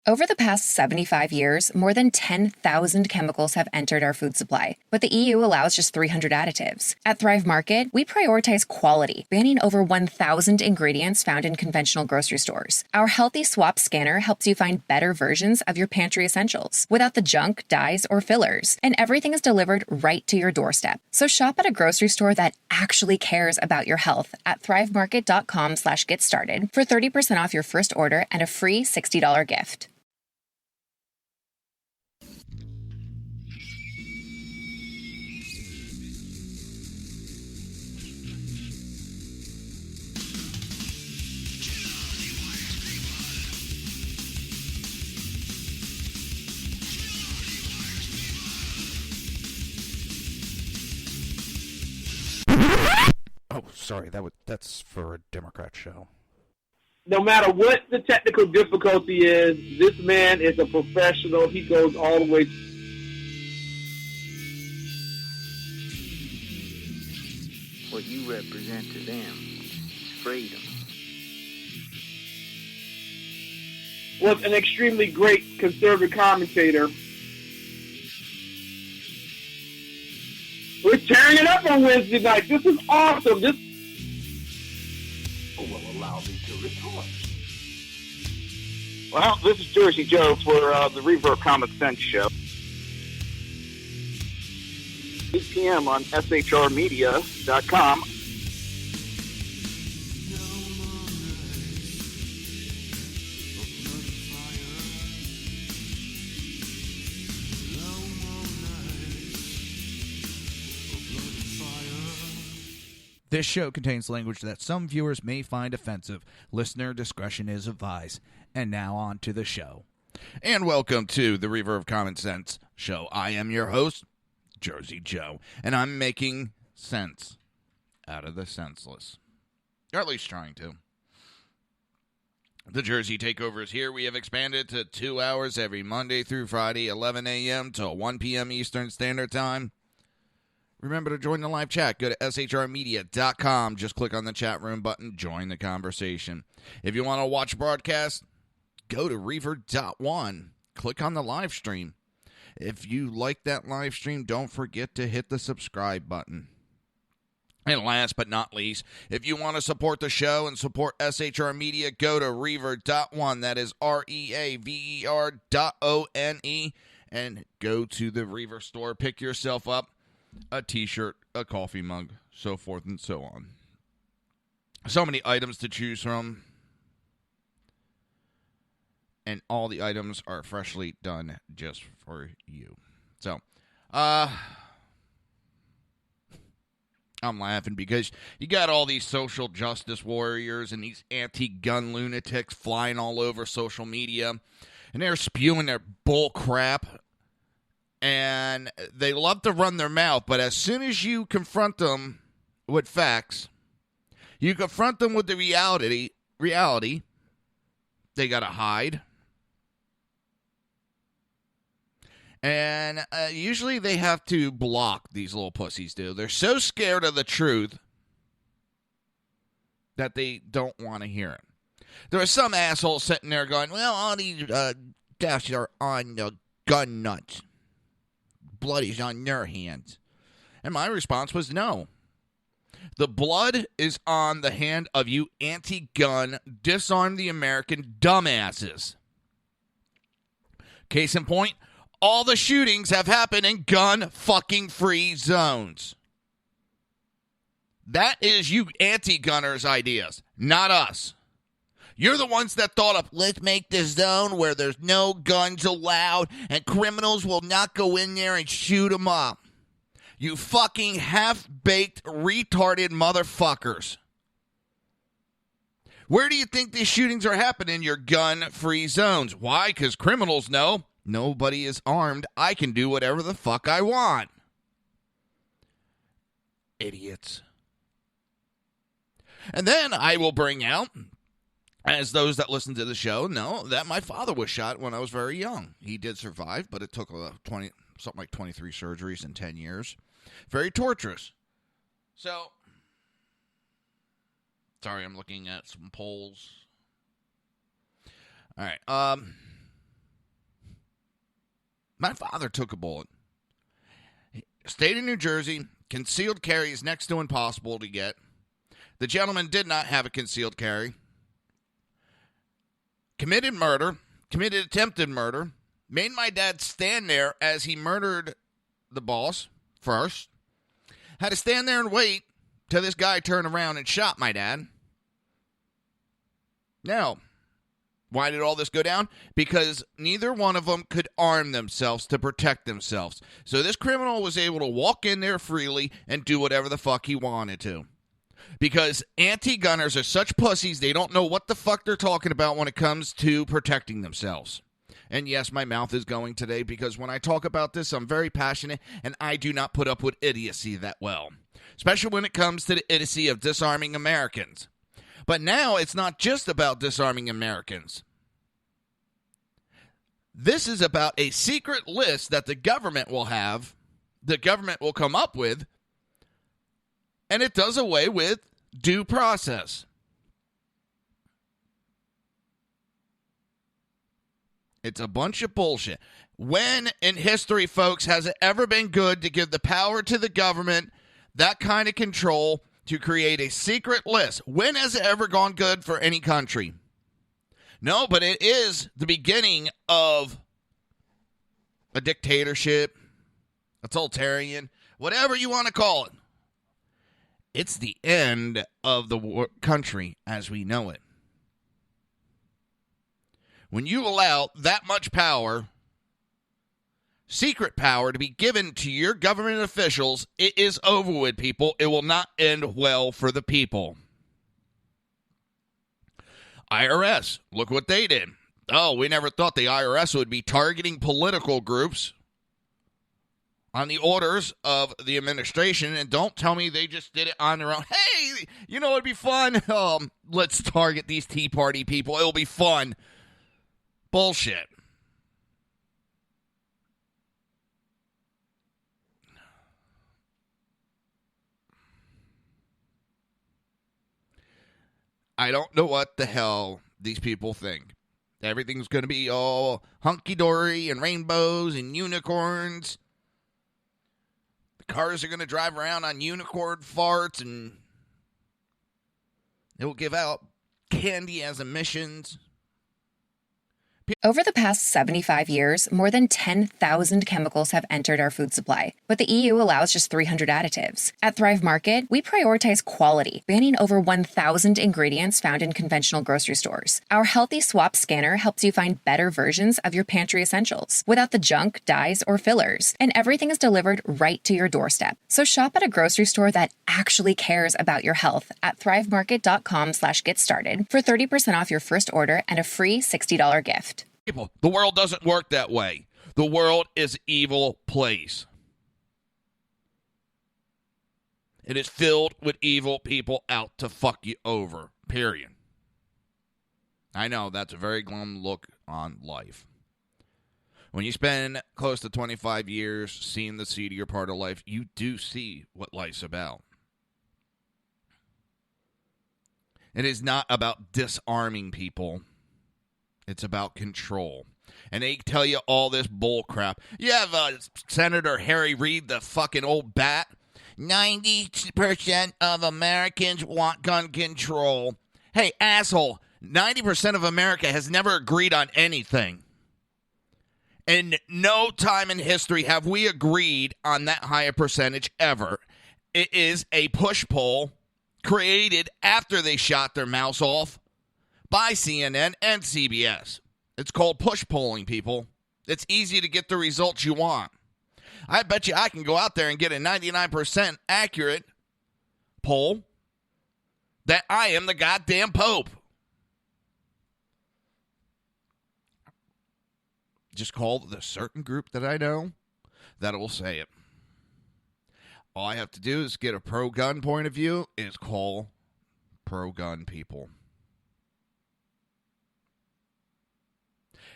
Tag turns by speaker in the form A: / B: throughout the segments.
A: Over the past 75 years, more than 10,000 chemicals have entered our food supply, but the EU allows just 300 additives. At Thrive Market, we prioritize quality, banning over 1,000 ingredients found in conventional grocery stores. Our Healthy Swap scanner helps you find better versions of your pantry essentials without the junk, dyes, or fillers, and everything is delivered right to your doorstep. So shop at a grocery store that actually cares about your health at thrivemarket.com/get-started for 30% off your first order and a free $60 gift.
B: Oh, sorry, that's for a Democrat show.
C: No matter what the technical difficulty is, this man is a professional. He goes all the way.
D: What you represent to them is freedom.
C: Was an extremely great conservative commentator. We're tearing it up on Wednesday night. This is awesome. This will allow me to retort.
E: Well, this is Jersey Joe for the Reaver of Common Sense show. 8 p.m. on shrmedia.com.
B: This show contains language that some viewers may find offensive. Listener discretion is advised. And now on to the show. And welcome to the Reaver of Common Sense show. I am your host, Jersey Joe, and I'm making sense out of the senseless. Or at least trying to. The Jersey Takeover is here. We have expanded to 2 hours every Monday through Friday, 11 a.m. till 1 p.m. Eastern Standard Time. Remember to join the live chat. Go to shrmedia.com. Just click on the chat room button. Join the conversation. If you want to watch broadcast, go to Reaver.one. Click on the live stream. If you like that live stream, don't forget to hit the subscribe button. And last but not least, if you want to support the show and support SHR Media, go to Reaver.one. That is REAVER.ONE. And go to the Reaver store. Pick yourself up a t-shirt, a coffee mug, so forth and so on. So many items to choose from. And all the items are freshly done just for you. So, I'm laughing because you got all these social justice warriors and these anti-gun lunatics flying all over social media. And they're spewing their bull crap. And they love to run their mouth, but as soon as you confront them with facts, you confront them with the reality, they got to hide. And usually they have to block, these little pussies do. They're so scared of the truth that they don't want to hear it. There are some assholes sitting there going, well, all these deaths are on the gun nuts. Blood is on their hands. And my response was no. The blood is on the hand of you anti-gun, disarm the American dumbasses. Case in point, all the shootings have happened in gun-fucking-free zones. That is you anti-gunners' ideas, not us. You're the ones that thought of, let's make this zone where there's no guns allowed and criminals will not go in there and shoot them up. You fucking half-baked, retarded motherfuckers. Where do you think these shootings are happening in your gun-free zones? Why? Because criminals know nobody is armed. I can do whatever the fuck I want. Idiots. And then I will bring out, as those that listen to the show know, that my father was shot when I was very young. He did survive, but it took something like 23 surgeries in 10 years. Very torturous. So, sorry, I'm looking at some polls. All right. My father took a bullet. State of New Jersey, concealed carry is next to impossible to get. The gentleman did not have a concealed carry. Committed murder, committed attempted murder, made my dad stand there as he murdered the boss first. Had to stand there and wait till this guy turned around and shot my dad. Now, why did all this go down? Because neither one of them could arm themselves to protect themselves. So this criminal was able to walk in there freely and do whatever the fuck he wanted to. Because anti-gunners are such pussies, they don't know what the fuck they're talking about when it comes to protecting themselves. And yes, my mouth is going today because when I talk about this, I'm very passionate, and I do not put up with idiocy that well. Especially when it comes to the idiocy of disarming Americans. But now it's not just about disarming Americans. This is about a secret list that the government will have, the government will come up with, and it does away with due process. It's a bunch of bullshit. When in history, folks, has it ever been good to give the power to the government, that kind of control, to create a secret list? When has it ever gone good for any country? No, but it is the beginning of a dictatorship, a totalitarian, whatever you want to call it. It's the end of the country as we know it. When you allow that much power, secret power, to be given to your government officials, it is over with, people. It will not end well for the people. IRS, look what they did. Oh, we never thought the IRS would be targeting political groups on the orders of the administration, and don't tell me they just did it on their own. Hey, you know, it'd be fun. Let's target these Tea Party people. It'll be fun. Bullshit. I don't know what the hell these people think. Everything's going to be all hunky-dory and rainbows and unicorns. The cars are going to drive around on unicorn farts, and it will give out candy as emissions.
A: Over the past 75 years, more than 10,000 chemicals have entered our food supply, but the EU allows just 300 additives. At Thrive Market, we prioritize quality, banning over 1,000 ingredients found in conventional grocery stores. Our Healthy Swap scanner helps you find better versions of your pantry essentials without the junk, dyes, or fillers, and everything is delivered right to your doorstep. So shop at a grocery store that actually cares about your health at thrivemarket.com/get-started for 30% off your first order and a free $60 gift.
B: People, the world doesn't work that way. The world is an evil place. It is filled with evil people out to fuck you over, period. I know, that's a very glum look on life. When you spend close to 25 years seeing the seedier part of life, you do see what life's about. It is not about disarming people. It's about control. And they tell you all this bull crap. You have Senator Harry Reid, the fucking old bat. 90% of Americans want gun control. Hey, asshole, 90% of America has never agreed on anything. In no time in history have we agreed on that high a percentage ever. It is a push-pull created after they shot their mouse off by CNN and CBS. It's called push polling, people. It's easy to get the results you want. I bet you I can go out there and get a 99% accurate poll that I am the goddamn Pope. Just call the certain group that I know that will say it. All I have to do is get a pro-gun point of view, is call pro-gun people.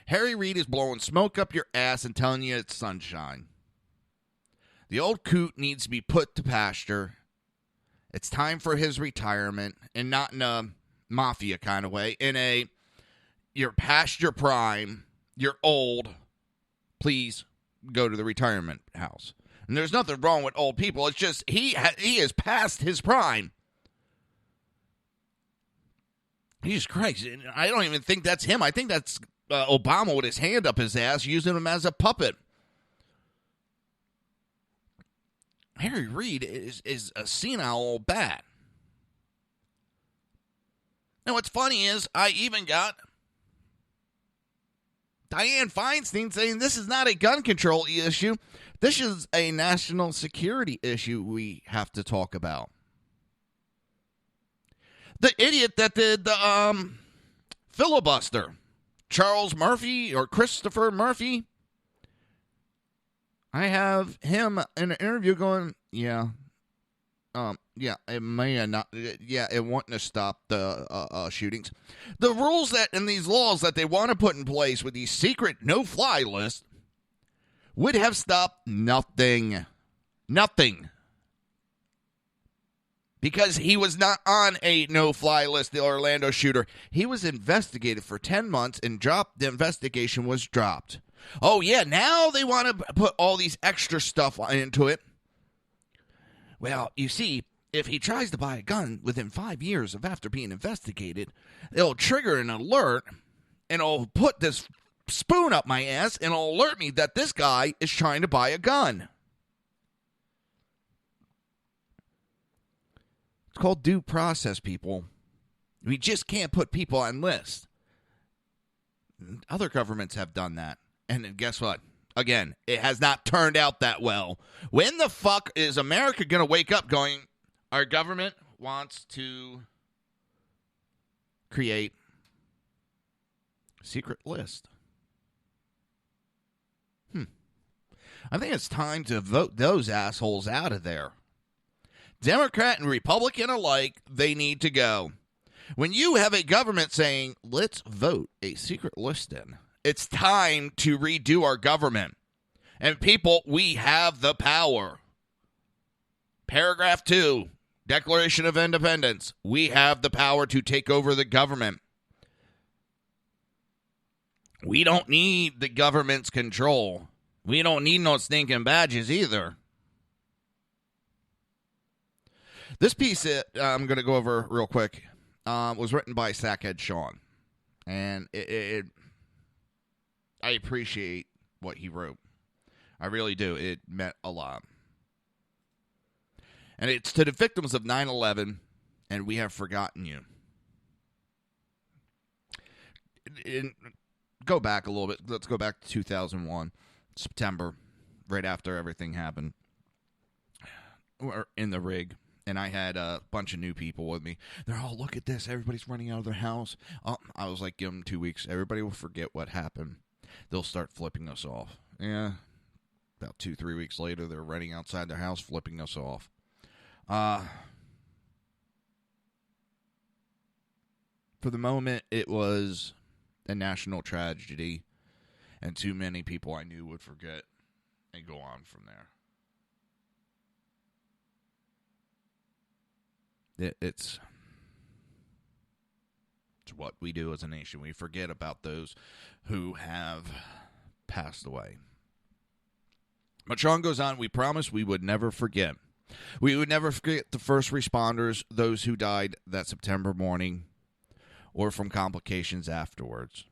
B: Harry Reid is blowing smoke up your ass and telling you it's sunshine. The old coot needs to be put to pasture. It's time for his retirement, and not in a mafia kind of way. In a, you're past your prime, you're old, please go to the retirement house. And there's nothing wrong with old people. It's just he is past his prime. Jesus Christ. I don't even think that's him. I think that's Obama with his hand up his ass using him as a puppet. Harry Reid is a senile old bat. And what's funny is I even got Dianne Feinstein saying this is not a gun control issue. This is a national security issue we have to talk about. The idiot that did the filibuster, Charles Murphy or Christopher Murphy, I have him in an interview going, it may have not, it wouldn't have stopped the shootings. The rules that and these laws that they want to put in place with these secret no-fly lists would have stopped nothing. Nothing. Because he was not on a no-fly list, the Orlando shooter. He was investigated for 10 months and dropped. The investigation was dropped. Oh, yeah, now they want to put all these extra stuff into it. Well, you see, if he tries to buy a gun within 5 years of after being investigated, it'll trigger an alert, and it'll put this spoon up my ass, and it'll alert me that this guy is trying to buy a gun. It's called due process, people. We just can't put people on lists. Other governments have done that. And guess what? Again, it has not turned out that well. When the fuck is America going to wake up going, our government wants to create a secret list? I think it's time to vote those assholes out of there. Democrat and Republican alike, they need to go. When you have a government saying, let's vote a secret list in, it's time to redo our government. And people, we have the power. Paragraph 2, Declaration of Independence. We have the power to take over the government. We don't need the government's control. We don't need no stinking badges either. This piece that I'm going to go over real quick was written by Sackhead Sean. And I appreciate what he wrote. I really do. It meant a lot. And it's to the victims of 9/11, and we have forgotten you. Go back a little bit. Let's go back to 2001, September, right after everything happened. We're in the rig. And I had a bunch of new people with me. They're all, look at this. Everybody's running out of their house. I was like, give them 2 weeks. Everybody will forget what happened. They'll start flipping us off. Yeah. About 2-3 weeks later, they're running outside their house, flipping us off. For the moment, it was a national tragedy. And too many people I knew would forget and go on from there. It's what we do as a nation. We forget about those who have passed away. But Sean goes on, we promised we would never forget. We would never forget the first responders, those who died that September morning or from complications afterwards.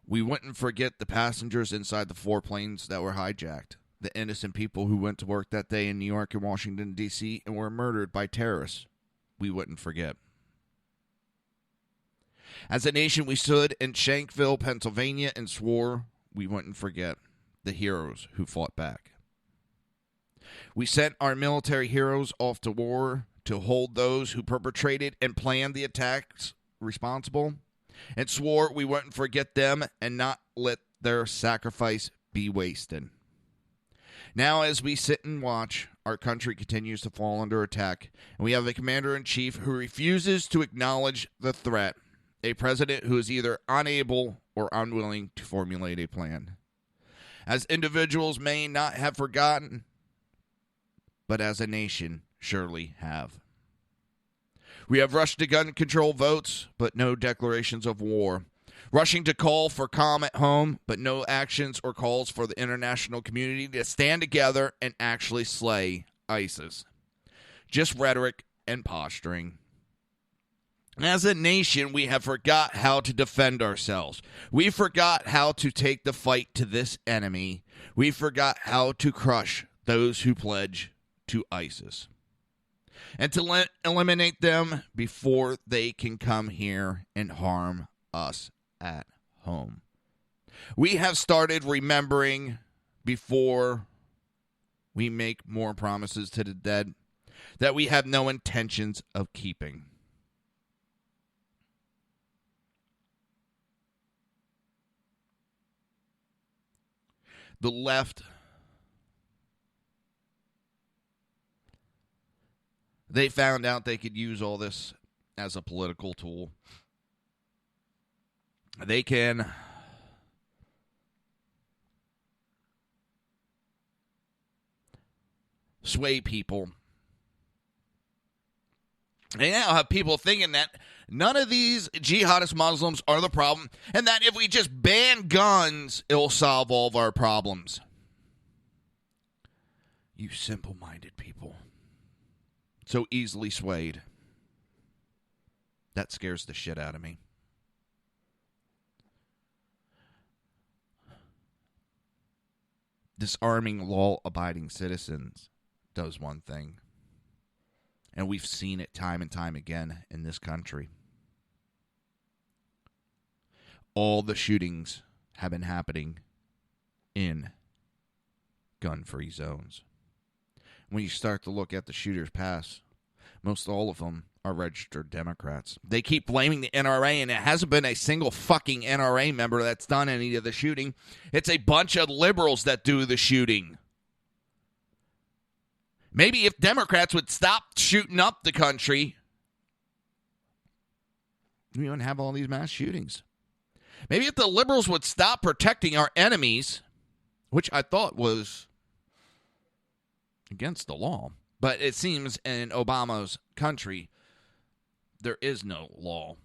B: We wouldn't forget the passengers inside the 4 planes that were hijacked. The innocent people who went to work that day in New York and Washington, D.C. and were murdered by terrorists. We wouldn't forget. As a nation, we stood in Shanksville, Pennsylvania, and swore we wouldn't forget the heroes who fought back. We sent our military heroes off to war to hold those who perpetrated and planned the attacks responsible, and swore we wouldn't forget them and not let their sacrifice be wasted. Now, as we sit and watch, our country continues to fall under attack, and we have a commander-in-chief who refuses to acknowledge the threat, a president who is either unable or unwilling to formulate a plan. As individuals may not have forgotten, but as a nation surely have. We have rushed to gun control votes, but no declarations of war. rushing to call for calm at home, but no actions or calls for the international community to stand together and actually slay ISIS. Just rhetoric and posturing. As a nation, we have forgot how to defend ourselves. We forgot how to take the fight to this enemy. We forgot how to crush those who pledge to ISIS and to eliminate them before they can come here and harm us at home. We have started remembering before we make more promises to the dead that we have no intentions of keeping. The left, they found out they could use all this as a political tool. They can sway people. They now have people thinking that none of these jihadist Muslims are the problem, and that if we just ban guns, it'll solve all of our problems. You simple-minded people. So easily swayed. That scares the shit out of me. Disarming law-abiding citizens does one thing. And we've seen it time and time again in this country. All the shootings have been happening in gun-free zones. When you start to look at the shooters past, most all of them are registered Democrats. They keep blaming the NRA, and it hasn't been a single fucking NRA member that's done any of the shooting. It's a bunch of liberals that do the shooting. Maybe if Democrats would stop shooting up the country, we wouldn't have all these mass shootings. Maybe if the liberals would stop protecting our enemies, which I thought was against the law. But it seems in Obama's country, there is no law.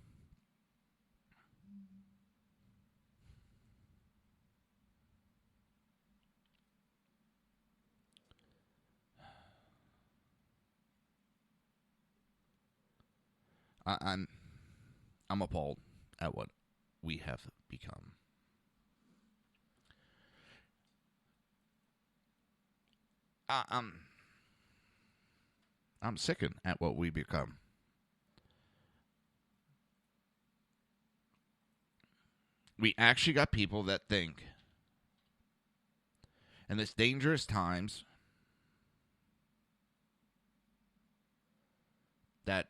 B: I'm appalled at what we have become. I'm sickened at what we become. We actually got people that think in this dangerous times that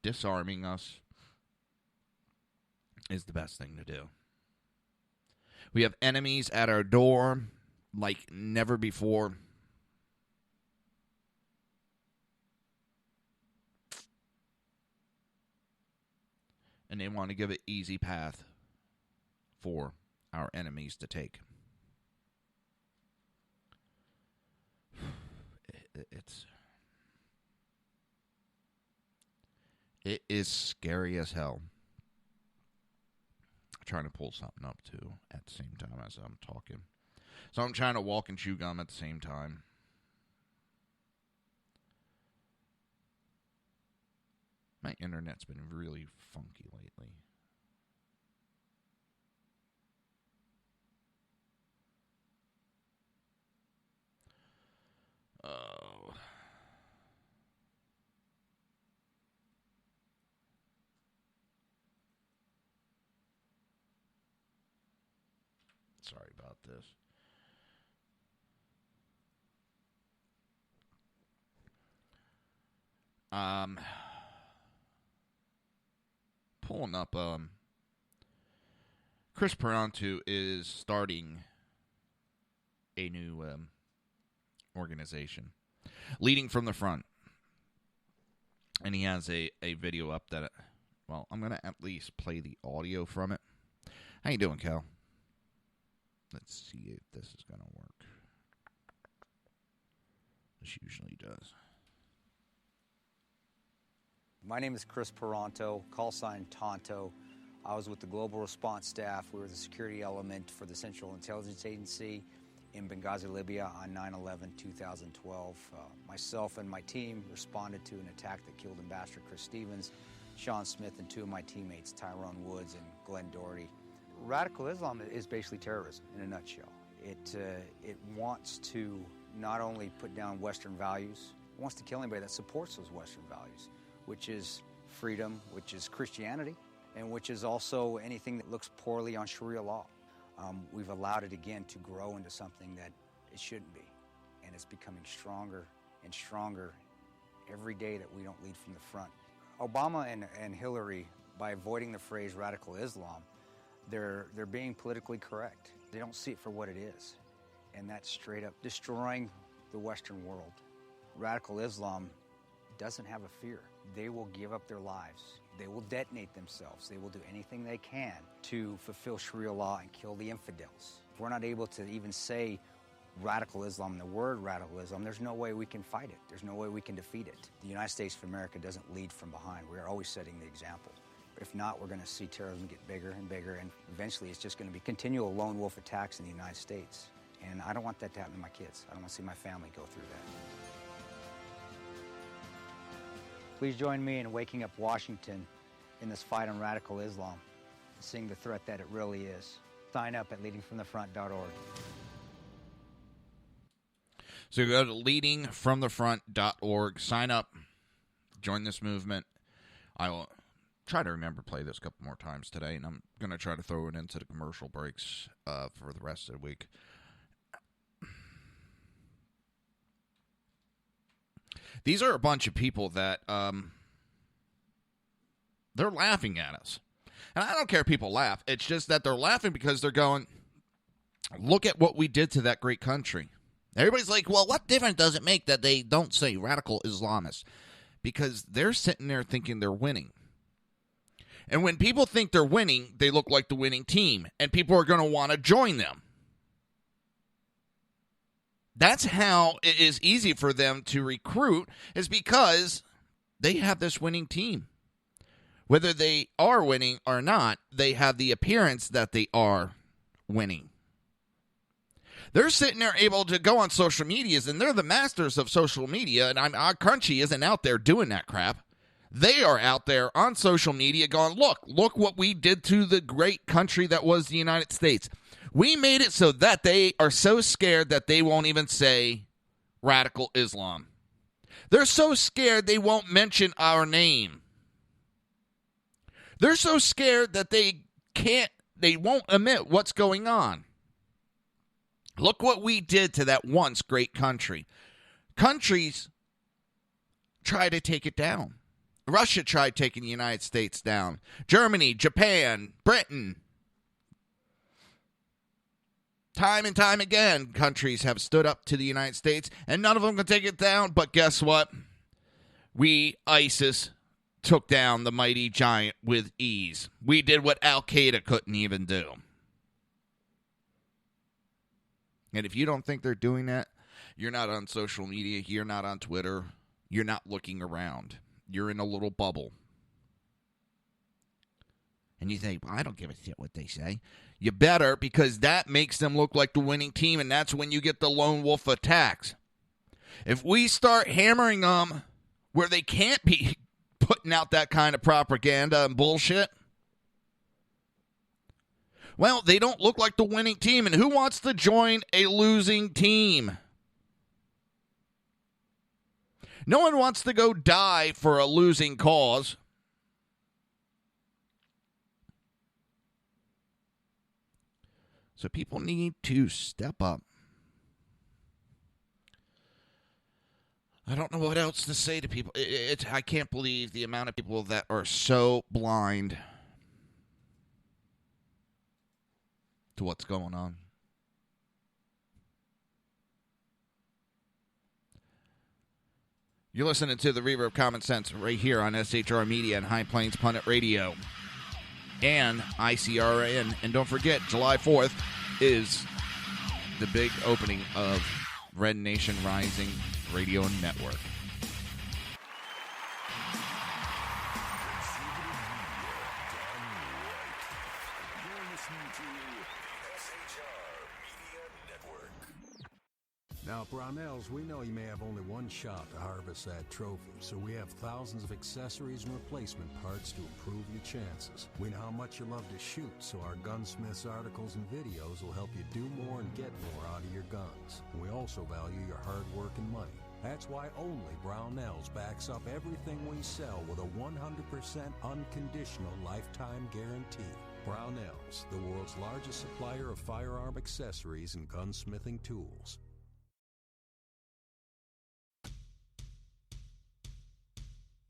B: disarming us is the best thing to do. We have enemies at our door like never before. And they want to give an easy path for our enemies to take. It is scary as hell. I'm trying to pull something up too at the same time as I'm talking. So I'm trying to walk and chew gum at the same time. My internet's been really funky lately. Oh. Sorry about this. Pulling up, Chris Perantu is starting a new organization, Leading from the Front. And he has a video up that, well, I'm going to at least play the audio from it. How you doing, Cal? Let's see if this is going to work. This usually does.
F: My name is Chris Peranto, call sign Tonto. I was with the Global Response Staff. We were the security element for the Central Intelligence Agency in Benghazi, Libya on 9/11/2012. Myself and my team responded to an attack that killed Ambassador Chris Stevens, Sean Smith, and two of my teammates, Tyrone Woods and Glenn Doherty. Radical Islam is basically terrorism in a nutshell. It wants to not only put down Western values, it wants to kill anybody that supports those Western values, which is freedom, which is Christianity, and which is also anything that looks poorly on Sharia law. We've allowed it again to grow into something that it shouldn't be, and it's becoming stronger and stronger every day that we don't lead from the front. Obama and Hillary, by avoiding the phrase radical Islam, they're being politically correct. They don't see it for what it is, and that's straight up destroying the Western world. Radical Islam doesn't have a fear. They will give up their lives. They will detonate themselves. They will do anything they can to fulfill Sharia law and kill the infidels. If we're not able to even say radical Islam, the word radical Islam, there's no way we can fight it. There's no way we can defeat it. The United States of America doesn't lead from behind. We are always setting the example. If not, we're going to see terrorism get bigger and bigger, and eventually it's just going to be continual lone wolf attacks in the United States. And I don't want that to happen to my kids. I don't want to see my family go through that. Please join me in waking up Washington in this fight on radical Islam, seeing the threat that it really is. Sign up at leadingfromthefront.org.
B: So go to leadingfromthefront.org, sign up, join this movement. I will try to remember to play this a couple more times today, and I'm going to try to throw it into the commercial breaks for the rest of the week. These are a bunch of people that they're laughing at us. And I don't care if people laugh. It's just that they're laughing because they're going, look at what we did to that great country. Everybody's like, well, what difference does it make that they don't say radical Islamists? Because they're sitting there thinking they're winning. And when people think they're winning, they look like the winning team. And people are going to want to join them. That's how it is easy for them to recruit, is because they have this winning team. Whether they are winning or not, they have the appearance that they are winning. They're sitting there able to go on social medias, and they're the masters of social media, and our country isn't out there doing that crap. They are out there on social media going, look what we did to the great country that was the United States. We made it so that they are so scared that they won't even say radical Islam. They're so scared they won't mention our name. They're so scared that they won't admit what's going on. Look what we did to that once great country. Countries try to take it down. Russia tried taking the United States down. Germany, Japan, Britain. Time and time again, countries have stood up to the United States, and none of them can take it down. But guess what? ISIS, took down the mighty giant with ease. We did what Al-Qaeda couldn't even do. And if you don't think they're doing that, you're not on social media, you're not on Twitter, you're not looking around. You're in a little bubble. And you think, well, I don't give a shit what they say. You better, because that makes them look like the winning team, and that's when you get the lone wolf attacks. If we start hammering them where they can't be putting out that kind of propaganda and bullshit, well, they don't look like the winning team. And who wants to join a losing team? No one wants to go die for a losing cause. So people need to step up. I don't know what else to say to people. I can't believe the amount of people that are so blind to what's going on. You're listening to the Reaver of Common Sense right here on SHR Media and High Plains Pundit Radio and ICRN. And don't forget, July 4th is the big opening of Red Nation Rising Radio Network.
G: Now at Brownells, we know you may have only one shot to harvest that trophy, so we have thousands of accessories and replacement parts to improve your chances. We know how much you love to shoot, so our gunsmiths articles and videos will help you do more and get more out of your guns. And we also value your hard work and money. That's why only Brownells backs up everything we sell with a 100% unconditional lifetime guarantee. Brownells, the world's largest supplier of firearm accessories and gunsmithing tools.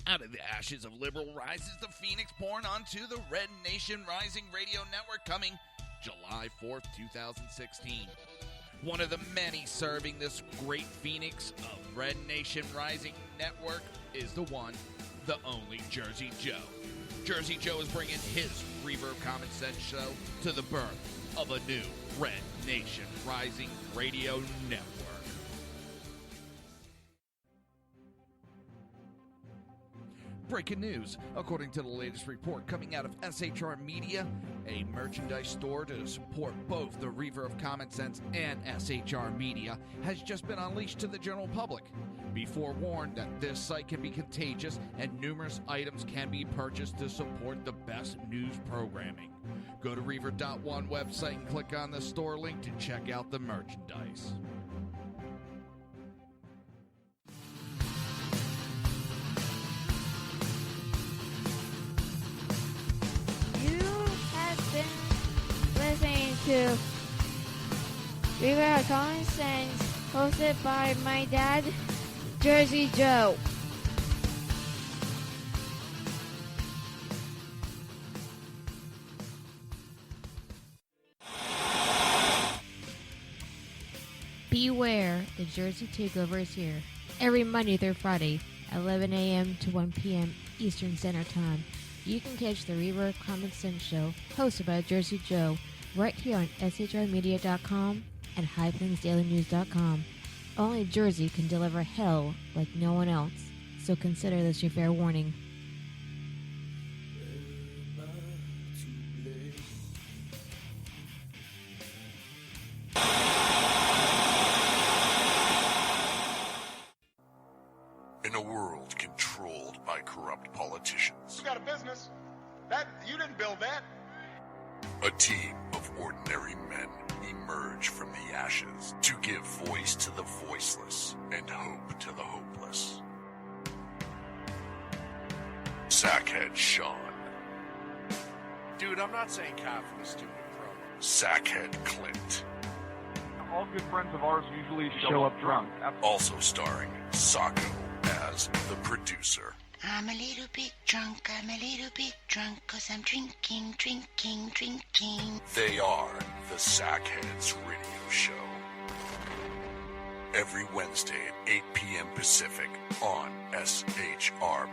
B: Out of the ashes of liberal rises the phoenix born onto the Red Nation Rising Radio Network coming July 4th, 2016. One of the many serving this great phoenix of Red Nation Rising Network is the one, the only Jersey Joe. Jersey Joe is bringing his Reaver of Common Sense show to the birth of a new Red Nation Rising Radio Network. Breaking news, according to the latest report coming out of SHR Media, a merchandise store to support both the Reaver of Common Sense and SHR Media has just been unleashed to the general public. Be forewarned that this site can be contagious and numerous items can be purchased to support the best news programming. Go to Reaver.one website and click on the store link to check out the merchandise.
H: Listening to Reaver of Common Sense, hosted by my dad, Jersey Joe. Beware, the Jersey Takeover is here. Every Monday through Friday, 11 a.m. to 1 p.m. Eastern Standard Time. You can catch the Reaver of Common Sense show, hosted by Jersey Joe, right here on shrmedia.com and highplainsdailynews.com. Only Jersey can deliver hell like no one else, so consider this your fair warning.
I: In a world controlled by corrupt politicians,
J: You got a business. You didn't build that.
I: a team of ordinary men emerge from the ashes to give voice to the voiceless and hope to the hopeless. Sackhead Sean.
J: Dude, I'm not saying cow for the stupid pro.
I: Sackhead Clint.
E: All good friends of ours usually show up drunk.
I: Also starring Sacco as the producer.
K: I'm a little bit drunk, 'cause I'm drinking.
I: They are the Sackheads Radio Show. Every Wednesday at 8 p.m. Pacific on shrmedia.com.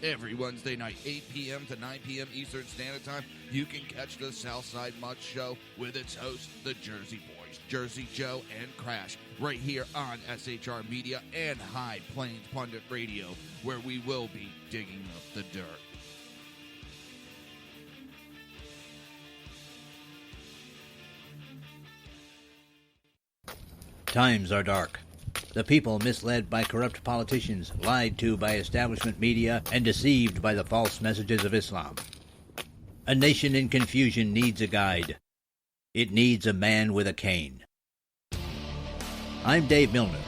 B: Every Wednesday night, 8 p.m. to 9 p.m. Eastern Standard Time, you can catch the Southside Mutt Show with its hosts, the Jersey Boys, Jersey Joe and Crash, right here on SHR Media and High Plains Pundit Radio, where we will be digging up the dirt.
L: Times are dark. The people misled by corrupt politicians, lied to by establishment media, and deceived by the false messages of Islam. A nation in confusion needs a guide. It needs a man with a cane. I'm Dave Milner.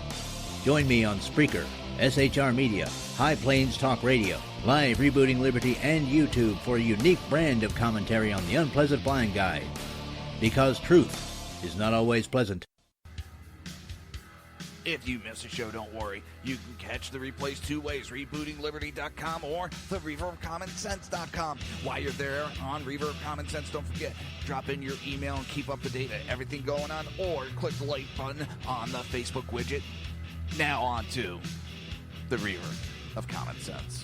L: Join me on Spreaker, SHR Media, High Plains Talk Radio, Live Rebooting Liberty, and YouTube for a unique brand of commentary on the unpleasant blind guide. Because truth is not always pleasant.
B: If you miss a show, don't worry. You can catch the replays two ways, rebootingliberty.com or the reaverofcommonsense.com. While you're there on Reaver of Common Sense, don't forget, drop in your email and keep up to date on everything going on, or click the like button on the Facebook widget. Now on to the Reaver of Common Sense.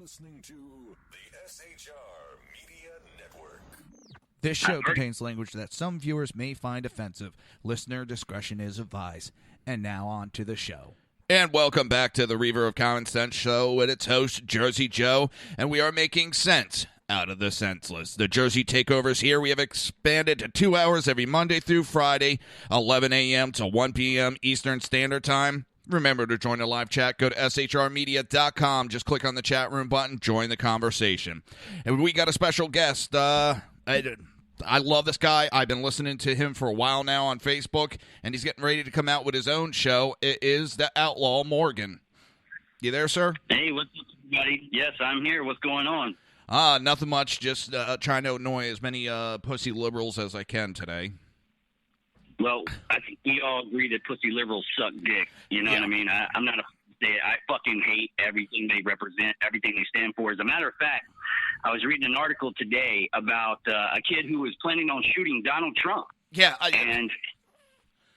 I: listening to the SHR Media Network.
B: This show contains language that some viewers may find offensive. Listener discretion is advised. And now on to the show. And welcome back to the Reaver of Common Sense show with its host, Jersey Joe. And we are making sense out of the senseless. The Jersey Takeovers here. We have expanded to 2 hours every Monday through Friday, 11 a.m. to 1 p.m. Eastern Standard Time. Remember to join the live chat. Go to shrmedia.com. Just click on the chat room button. Join the conversation. And we got a special guest. I love this guy. I've been listening to him for a while now on Facebook, and he's getting ready to come out with his own show. It is the Outlaw Morgan. You there, sir?
M: Hey, what's up, everybody? Yes, I'm here. What's going on?
B: Nothing much. Just trying to annoy as many pussy liberals as I can today.
M: Well, I think we all agree that pussy liberals suck dick. You know what I mean? I'm not a I fucking hate everything they represent, everything they stand for. As a matter of fact, I was reading an article today about a kid who was planning on shooting Donald Trump.
B: Yeah.
M: And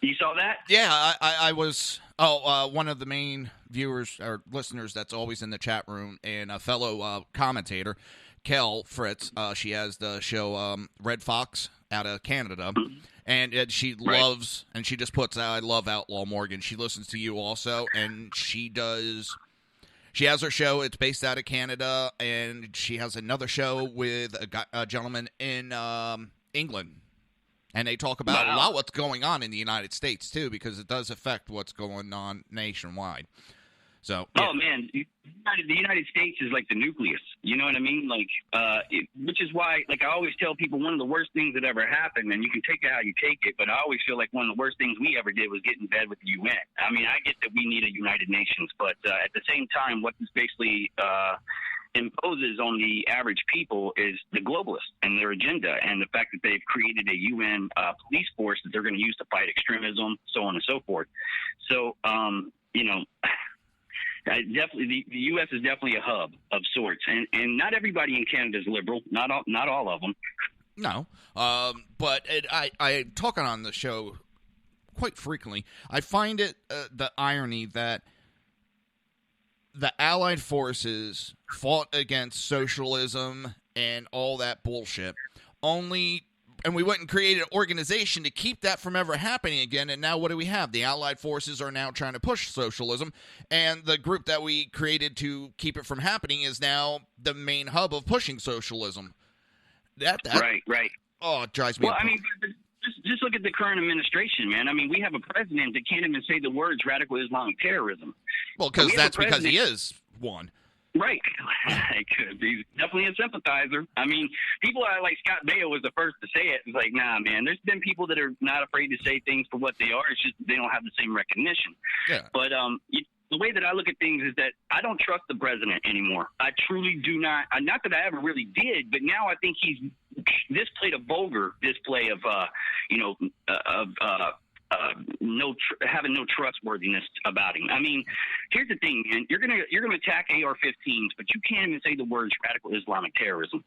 M: you saw that?
B: Yeah, I was one of the main viewers or listeners that's always in the chat room and a fellow commentator, Kel Fritz. She has the show Red Fox out of Canada. And she loves, and she just puts out, I love Outlaw Morgan. She listens to you also, and she has her show. It's based out of Canada, and she has another show with a gentleman in England. And they talk about a lot what's going on in the United States, too, because it does affect what's going on nationwide. So, yeah.
M: Oh, man, the United States is like the nucleus. You know what I mean? Like, which is why, like, I always tell people one of the worst things that ever happened, and you can take it how you take it, but I always feel like one of the worst things we ever did was get in bed with the UN. I mean, I get that we need a United Nations, but at the same time, what this basically imposes on the average people is the globalists and their agenda, and the fact that they've created a UN police force that they're going to use to fight extremism, so on and so forth. So, you know, definitely, the U.S. is definitely a hub of sorts, and not everybody in Canada is liberal. Not all of them.
B: No, but I talking on the show quite frequently. I find it the irony that the Allied forces fought against socialism and all that bullshit. And we went and created an organization to keep that from ever happening again. And now what do we have? The Allied forces are now trying to push socialism. And the group that we created to keep it from happening is now the main hub of pushing socialism.
M: Right.
B: Oh, it drives me
M: Well, I mean, just look at the current administration, man. I mean, we have a president that can't even say the words radical Islamic terrorism.
B: Well, because that's because he is one.
M: Right. It could be. Definitely a sympathizer. I mean, people are like Scott Baio was the first to say it. It's like, nah, man, there's been people that are not afraid to say things for what they are. It's just they don't have the same recognition. Yeah. But the way that I look at things is that I don't trust the president anymore. I truly do not. Not that I ever really did, but now I think he's displayed a vulgar display of, having no trustworthiness about him. I mean, here's the thing, man. You're gonna attack AR-15s, but you can't even say the words radical Islamic terrorism.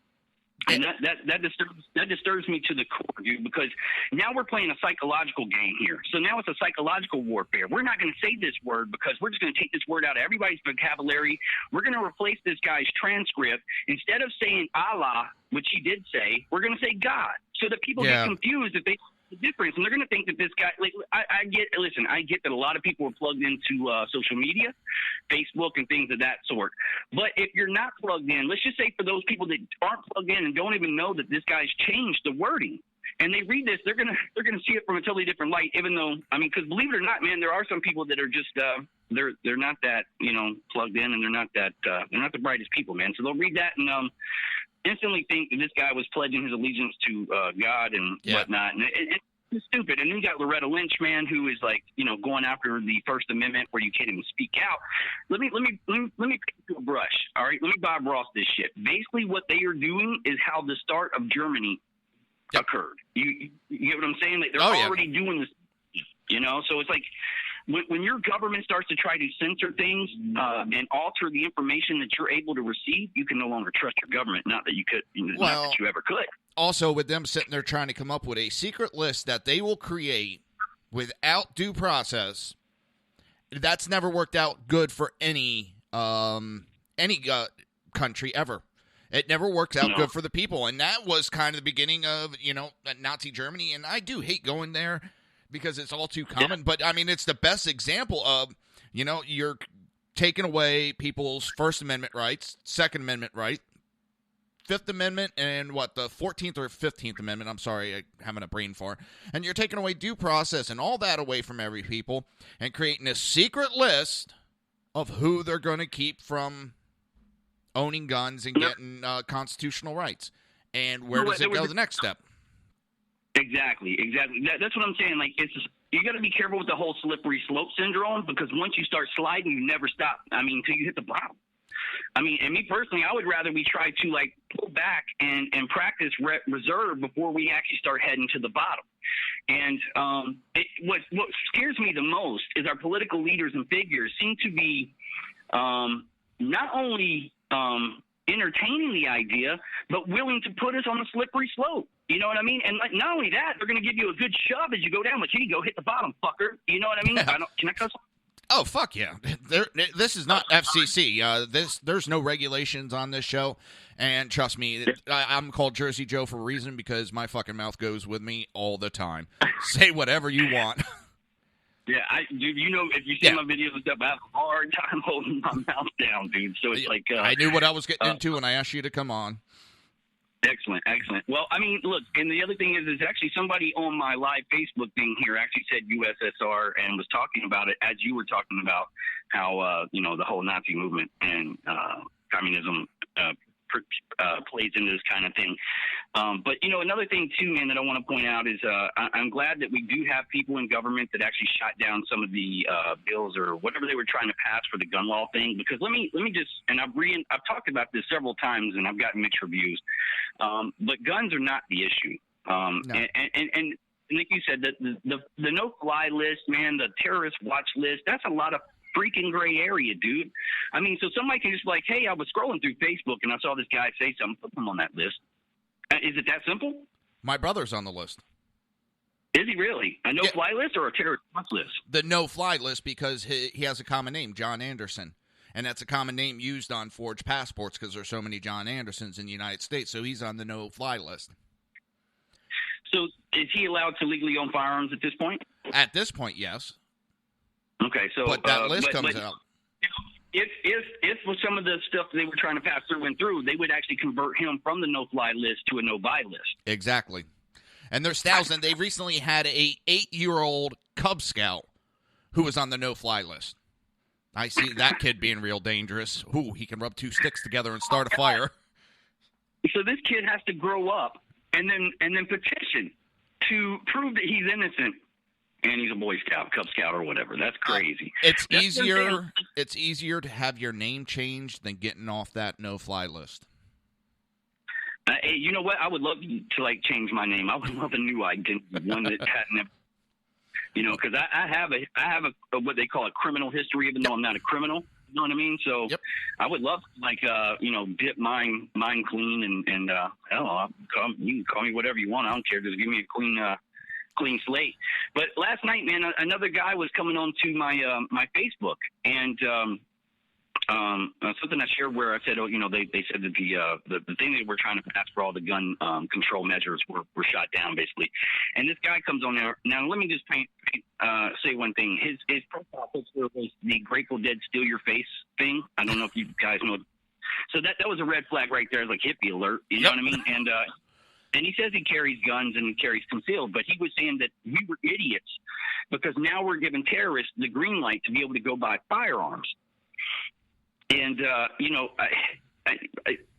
M: And that disturbs me to the core, dude, because now we're playing a psychological game here. So now it's a psychological warfare. We're not going to say this word because we're just going to take this word out of everybody's vocabulary. We're going to replace this guy's transcript. Instead of saying Allah, which he did say, we're going to say God, so that people get confused if they the difference, and they're going to think that this guy. Like, I get that a lot of people are plugged into social media, Facebook, and things of that sort. But if you're not plugged in, let's just say for those people that aren't plugged in and don't even know that this guy's changed the wording, and they read this, they're gonna see it from a totally different light. Even though, I mean, because believe it or not, man, there are some people that are just they're not that plugged in, and they're not the brightest people, man. So they'll read that and instantly think that this guy was pledging his allegiance to God and whatnot. And it's stupid. And then you got Loretta Lynch, man, who is like, going after the First Amendment where you can't even speak out. Let me paint you a brush. All right. Let me Bob Ross this shit. Basically what they are doing is how the start of Germany occurred. You get what I'm saying? Like, they're already doing this, so it's like, when your government starts to try to censor things and alter the information that you're able to receive, you can no longer trust your government. Not that you could, not that you ever could.
B: Also, with them sitting there trying to come up with a secret list that they will create without due process, that's never worked out good for any country ever. It never works out good for the people. And that was kind of the beginning of, Nazi Germany. And I do hate going there because it's all too common. But, I mean, it's the best example of, you're taking away people's First Amendment rights, Second Amendment right, Fifth Amendment, and the 14th or 15th Amendment. I'm sorry, I'm having a brain fart. And you're taking away due process and all that away from every people and creating a secret list of who they're going to keep from owning guns and getting constitutional rights. And where does it go the next step?
M: Exactly. That's what I'm saying. Like, you got to be careful with the whole slippery slope syndrome, because once you start sliding, you never stop. I mean, until you hit the bottom. I mean, and me personally, I would rather we try to pull back and practice reserve before we actually start heading to the bottom. And what scares me the most is our political leaders and figures seem to be not only entertaining the idea, but willing to put us on a slippery slope. You know what I mean? And not only that, they're going to give you a good shove as you go down, but you go hit the bottom, fucker. You know what I mean? Can I cuss?
B: Oh, fuck yeah. This is not FCC. There's no regulations on this show. And trust me, I'm called Jersey Joe for a reason, because my fucking mouth goes with me all the time. Say whatever you want.
M: Yeah, dude, if you see my videos and stuff, I have a hard time holding my mouth down, dude. So it's
B: I knew what I was getting into when I asked you to come on.
M: Excellent. Well, I mean, look, and the other thing is actually somebody on my live Facebook thing here actually said USSR and was talking about it as you were talking about how, the whole Nazi movement and communism plays into this kind of thing. But, another thing, too, man, that I want to point out is I'm glad that we do have people in government that actually shot down some of the bills or whatever they were trying to pass for the gun law thing. Because let me just, and I've talked about this several times and I've gotten mixed reviews. But guns are not the issue. No. And like you said, the no-fly list, man, the terrorist watch list, that's a lot of freaking gray area, dude. I mean, so somebody can just be like, hey, I was scrolling through Facebook and I saw this guy say something, put him on that list. Is it that simple?
B: My brother's on the list.
M: Is he really? A no-fly list or a terrorist watch list?
B: The no-fly list, because he has a common name, John Anderson. And that's a common name used on forged passports because there's so many John Andersons in the United States. So he's on the no-fly list.
M: So is he allowed to legally own firearms at this point?
B: At this point, yes.
M: Okay, so
B: but that list comes out.
M: If with some of the stuff they were trying to pass through went through, they would actually convert him from the no-fly list to a no-buy list.
B: Exactly. And there's thousands. They recently had a 8-year-old Cub Scout who was on the no-fly list. I see that kid being real dangerous. Ooh, he can rub two sticks together and start a fire.
M: So this kid has to grow up and then petition to prove that he's innocent. And he's a Boy Scout, Cub Scout, or whatever. That's crazy.
B: It's easier to have your name changed than getting off that no-fly list.
M: Hey, you know what? I would love to change my name. I would love a new identity, one that hadn't, because I have a what they call a criminal history, even though I'm not a criminal. You know what I mean? So I would love to, dip mine clean and hell, you can call me whatever you want. I don't care. Just give me a clean slate. But last night, man, another guy was coming on to my Facebook, and something I shared where I said, they said that the thing that we're trying to pass for all the gun control measures were shot down, basically. And this guy comes on there. Now, let me just say one thing. His profile picture was the Grateful Dead Steal Your Face thing. I don't know if you guys know. So that was a red flag right there. It's like hippie alert. You know what I mean? And he says he carries guns and he carries concealed, but he was saying that we were idiots because now we're giving terrorists the green light to be able to go buy firearms. And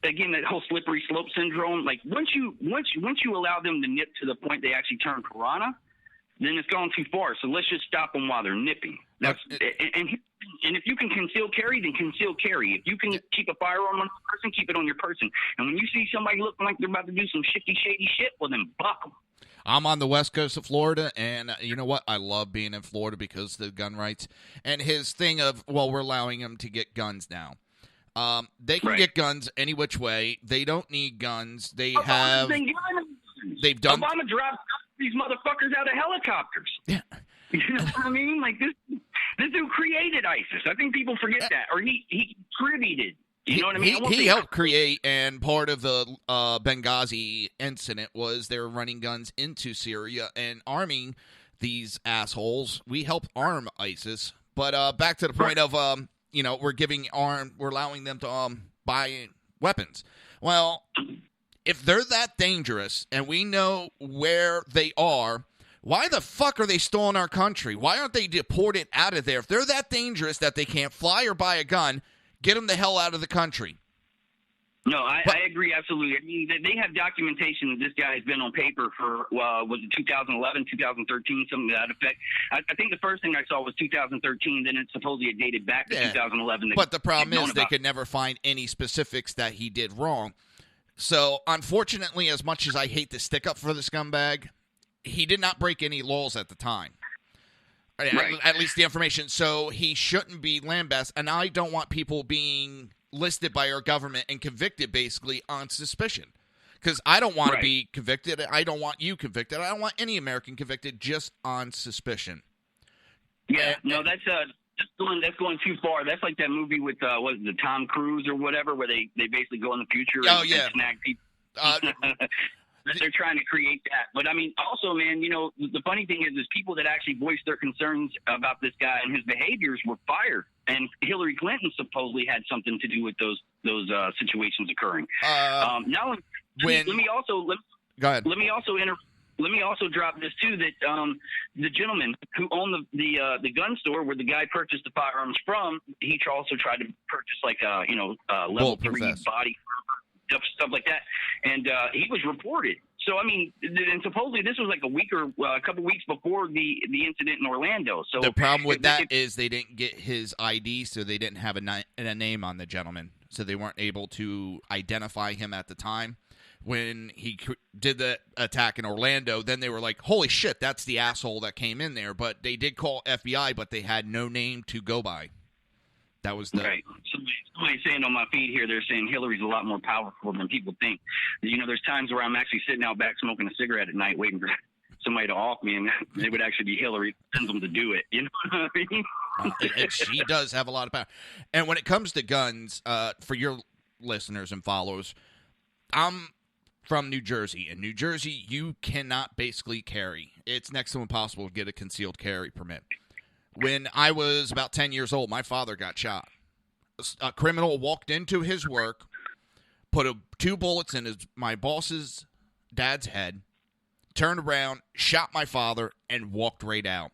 M: again, that whole slippery slope syndrome. Like once you allow them to nip to the point they actually turn piranha, then it's gone too far. So let's just stop them while they're nipping. And if you can conceal carry, then conceal carry. If you can keep a firearm on a person, keep it on your person. And when you see somebody looking like they're about to do some shady shit, well, then buck them.
B: I'm on the west coast of Florida, and you know what? I love being in Florida because of the gun rights. And his thing of, we're allowing them to get guns now. They can get guns any which way. They don't need guns. They've done.
M: Obama dropped these motherfuckers out of helicopters.
B: Yeah.
M: You know what I mean? Like this dude created ISIS. I think people forget that, or he contributed You know what I mean?
B: He helped create, and part of the Benghazi incident was they were running guns into Syria and arming these assholes. We helped arm ISIS. But back to the point of, we're allowing them to buy weapons. Well, if they're that dangerous and we know where they are, why the fuck are they still in our country? Why aren't they deported out of there? If they're that dangerous that they can't fly or buy a gun, get them the hell out of the country.
M: No, I agree absolutely. I mean, they have documentation that this guy has been on paper for, was it 2011, 2013, something to that effect. I think the first thing I saw was 2013, then it supposedly dated back to 2011.
B: But the problem is they could never find any specifics that he did wrong. So, unfortunately, as much as I hate to stick up for the scumbag, he did not break any laws at the time. Right. At least the information. So, he shouldn't be lambasted. And I don't want people being listed by our government and convicted basically on suspicion. Because I don't want to be convicted. I don't want you convicted. I don't want any American convicted just on suspicion.
M: Yeah, no, that's going too far. That's like that movie with what is it, Tom Cruise or whatever, where they basically go in the future and snag people. They're trying to create that. But I mean, also, man, you know, the funny thing is people that actually voiced their concerns about this guy and his behaviors were fired. And Hillary Clinton supposedly had something to do with those situations occurring. Now, let me also drop this too, that the gentleman who owned the gun store where the guy purchased the firearms from, he also tried to purchase like level 3 body stuff like that, and he was reported. So I mean, and supposedly this was like a couple weeks before the incident in Orlando. So
B: the problem with that is they didn't get his ID, so they didn't have a name on the gentleman, so they weren't able to identify him at the time. When he did the attack in Orlando, then they were like, holy shit, that's the asshole that came in there. But they did call FBI, but they had no name to go by. That was the...
M: Right. Somebody's saying on my feed here, they're saying Hillary's a lot more powerful than people think. You know, there's times where I'm actually sitting out back smoking a cigarette at night waiting for somebody to off me, and it would actually be Hillary who sends them to do it. You know what I mean?
B: She does have a lot of power. And when it comes to guns, for your listeners and followers, I'm from New Jersey. In New Jersey, you cannot basically carry. It's next to impossible to get a concealed carry permit. When I was about 10 years old, my father got shot. A criminal walked into his work, put 2 bullets in my boss's dad's head, turned around, shot my father, and walked right out,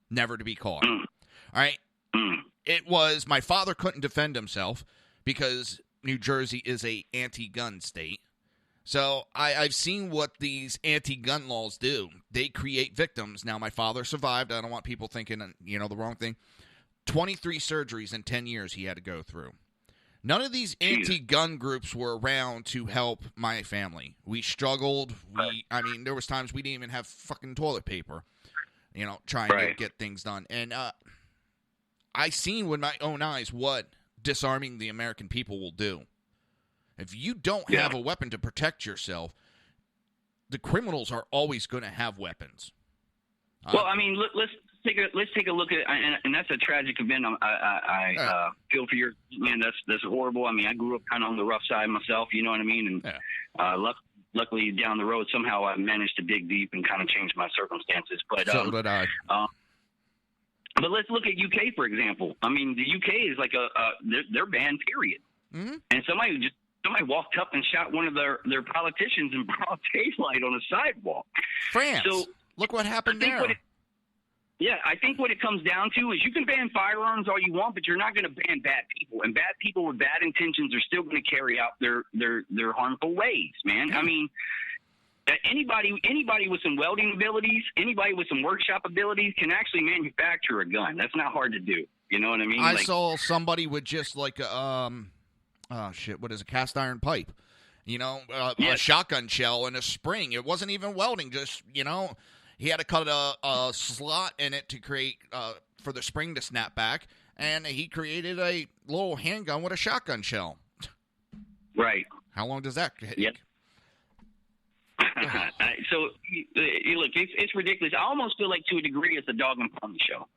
B: never to be caught. All right? It was my father couldn't defend himself because New Jersey is a anti-gun state. So I've seen what these anti-gun laws do. They create victims. Now, my father survived. I don't want people thinking, the wrong thing. 23 surgeries in 10 years he had to go through. None of these anti-gun groups were around to help my family. We struggled. There was times we didn't even have fucking toilet paper, trying to get things done. And I seen with my own eyes what disarming the American people will do. If you don't have a weapon to protect yourself, the criminals are always going to have weapons.
M: Well, I mean, let's take a look at, and that's a tragic event. I feel for your man. That's horrible. I mean, I grew up kind of on the rough side myself. You know what I mean? And luckily, down the road, somehow I managed to dig deep and kind of change my circumstances. But
B: so did I.
M: But let's look at UK for example. I mean, the UK is like they're banned. Period. Mm-hmm. And somebody walked up and shot one of their politicians in broad daylight on a sidewalk.
B: France. So look what happened there.
M: I think what it comes down to is you can ban firearms all you want, but you're not going to ban bad people. And bad people with bad intentions are still going to carry out their harmful ways, man. I mean, anybody with some welding abilities, anybody with some workshop abilities can actually manufacture a gun. That's not hard to do. You know what I mean?
B: I saw somebody with just like what is a cast iron pipe? A shotgun shell and a spring. It wasn't even welding, just, he had to cut a slot in it to create, for the spring to snap back, and he created a little handgun with a shotgun shell.
M: Right.
B: How long does that take?
M: Yep. So, look, it's ridiculous. I almost feel like, to a degree, it's a dog and pony show.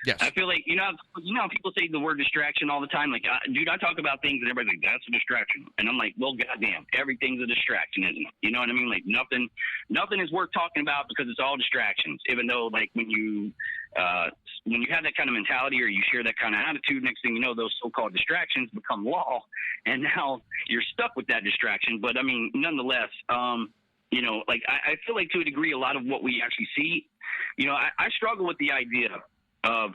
B: Yes.
M: I feel like, how people say the word distraction all the time. Like, dude, I talk about things and everybody's like, that's a distraction. And I'm like, well, goddamn, everything's a distraction, isn't it? You know what I mean? Like, nothing is worth talking about because it's all distractions. Even though, like, when you have that kind of mentality or you share that kind of attitude, next thing you know, those so-called distractions become law. And now you're stuck with that distraction. But, I mean, nonetheless, like, I feel like to a degree, a lot of what we actually see, I struggle with the idea of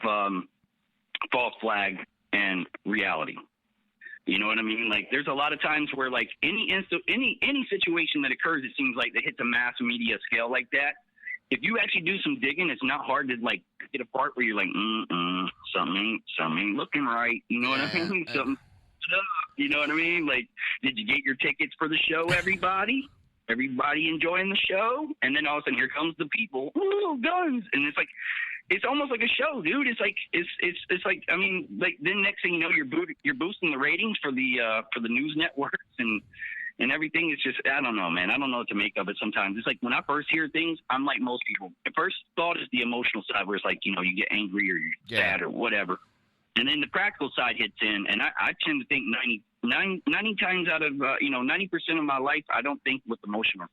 M: false flag and reality. You know what I mean? Like, there's a lot of times where, like, any situation that occurs, it seems like that hits a mass media scale like that. If you actually do some digging, it's not hard to, like, get a part where you're like, something ain't looking right. You know what I mean? You know what I mean? Like, did you get your tickets for the show, everybody? Everybody enjoying the show? And then all of a sudden, here comes the people. Ooh, guns! And it's like, it's almost like a show, dude. It's like like, I mean, like, then next thing you know, you're boosting the ratings for the news networks and everything. It's just, I don't know, man. I don't know what to make of it sometimes. It's like when I first hear things, I'm like most people. The first thought is the emotional side, where it's like, you get angry or you're sad or whatever. And then the practical side hits in, and I tend to think 90 times out of 90% of my life, I don't think with emotional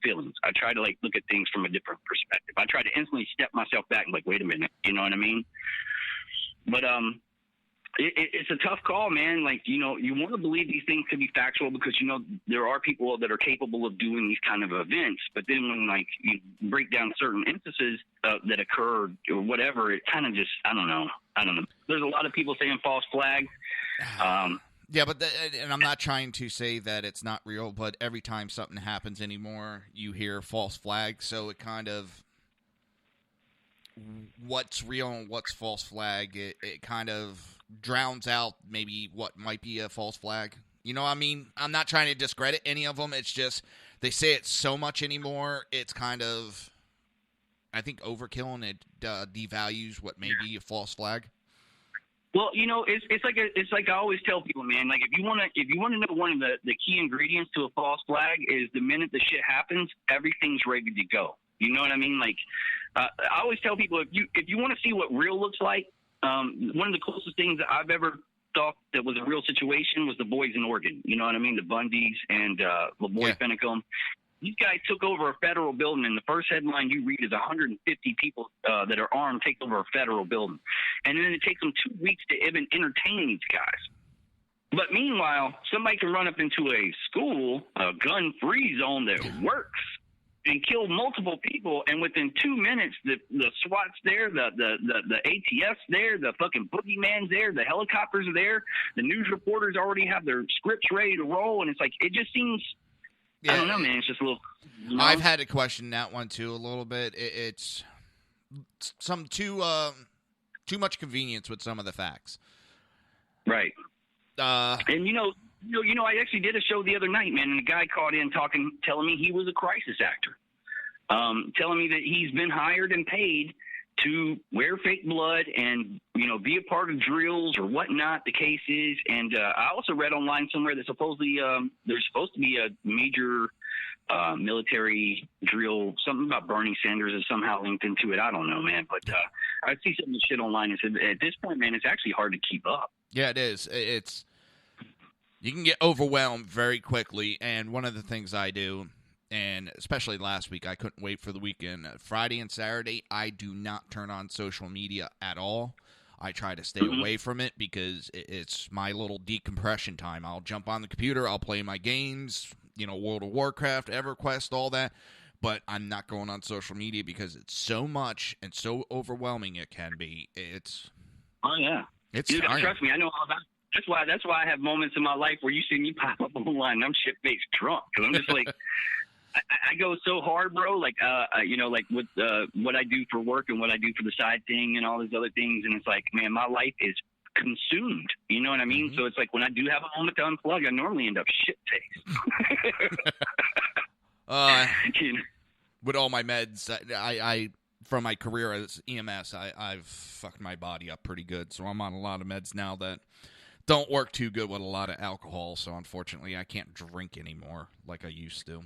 M: feelings. I try to, like, look at things from a different perspective. I try to instantly step myself back and, like, wait a minute, you know what I mean? But it's a tough call, man. Like, you want to believe these things could be factual because there are people that are capable of doing these kind of events. But then when, like, you break down certain instances that occurred or whatever, it kind of just, I don't know. There's a lot of people saying false flag.
B: Yeah, but and I'm not trying to say that it's not real, but every time something happens anymore, you hear false flag. So it kind of, what's real and what's false flag, it kind of drowns out maybe what might be a false flag. You know what I mean? I'm not trying to discredit any of them. It's just they say it so much anymore. It's kind of, I think, overkill, and it devalues what may be a false flag.
M: Well, it's like I always tell people, man. Like, if you want to know one of the key ingredients to a false flag is the minute the shit happens, everything's ready to go. You know what I mean? Like, I always tell people, if you want to see what real looks like, one of the closest things that I've ever thought that was a real situation was the boys in Oregon. You know what I mean? The Bundys and LaBoy Finicum. These guys took over a federal building, and the first headline you read is 150 people that are armed take over a federal building. And then it takes them 2 weeks to even entertain these guys. But meanwhile, somebody can run up into a school, a gun-free zone that works, and kill multiple people, and within 2 minutes, the SWAT's there, the ATF's there, the fucking boogeyman's there, the helicopters are there, the news reporters already have their scripts ready to roll, and it's like, it just seems...
B: Yeah,
M: I don't know, man. It's just a little...
B: I've had to question that one, too, a little bit. It's some too much convenience with some of the facts.
M: Right. And, I actually did a show the other night, man, and a guy called in telling me he was a crisis actor, telling me that he's been hired and paid to wear fake blood and, be a part of drills or whatnot the case is. And I also read online somewhere that supposedly there's supposed to be a major military drill, something about Bernie Sanders is somehow linked into it. I don't know, man. But I see some of the shit online and said, at this point, man, it's actually hard to keep up.
B: Yeah, it is. You can get overwhelmed very quickly. And one of the things I do, and especially last week, I couldn't wait for the weekend. Friday and Saturday, I do not turn on social media at all. I try to stay away from it because it's my little decompression time. I'll jump on the computer, I'll play my games, World of Warcraft, EverQuest, all that. But I'm not going on social media because it's so much and so overwhelming it can be.
M: Oh, yeah. Dude, trust me, I know all about it. That's why I have moments in my life where you see me pop up online and I'm shit-faced drunk. Because I'm just like... I go so hard, bro. Like, like with what I do for work and what I do for the side thing and all these other things. And it's like, man, my life is consumed. You know what I mean? So it's like when I do have a moment to unplug, I normally end up shit-faced.
B: With all my meds, I from my career as EMS, I've fucked my body up pretty good. So I'm on a lot of meds now that don't work too good with a lot of alcohol. So unfortunately, I can't drink anymore like I used to.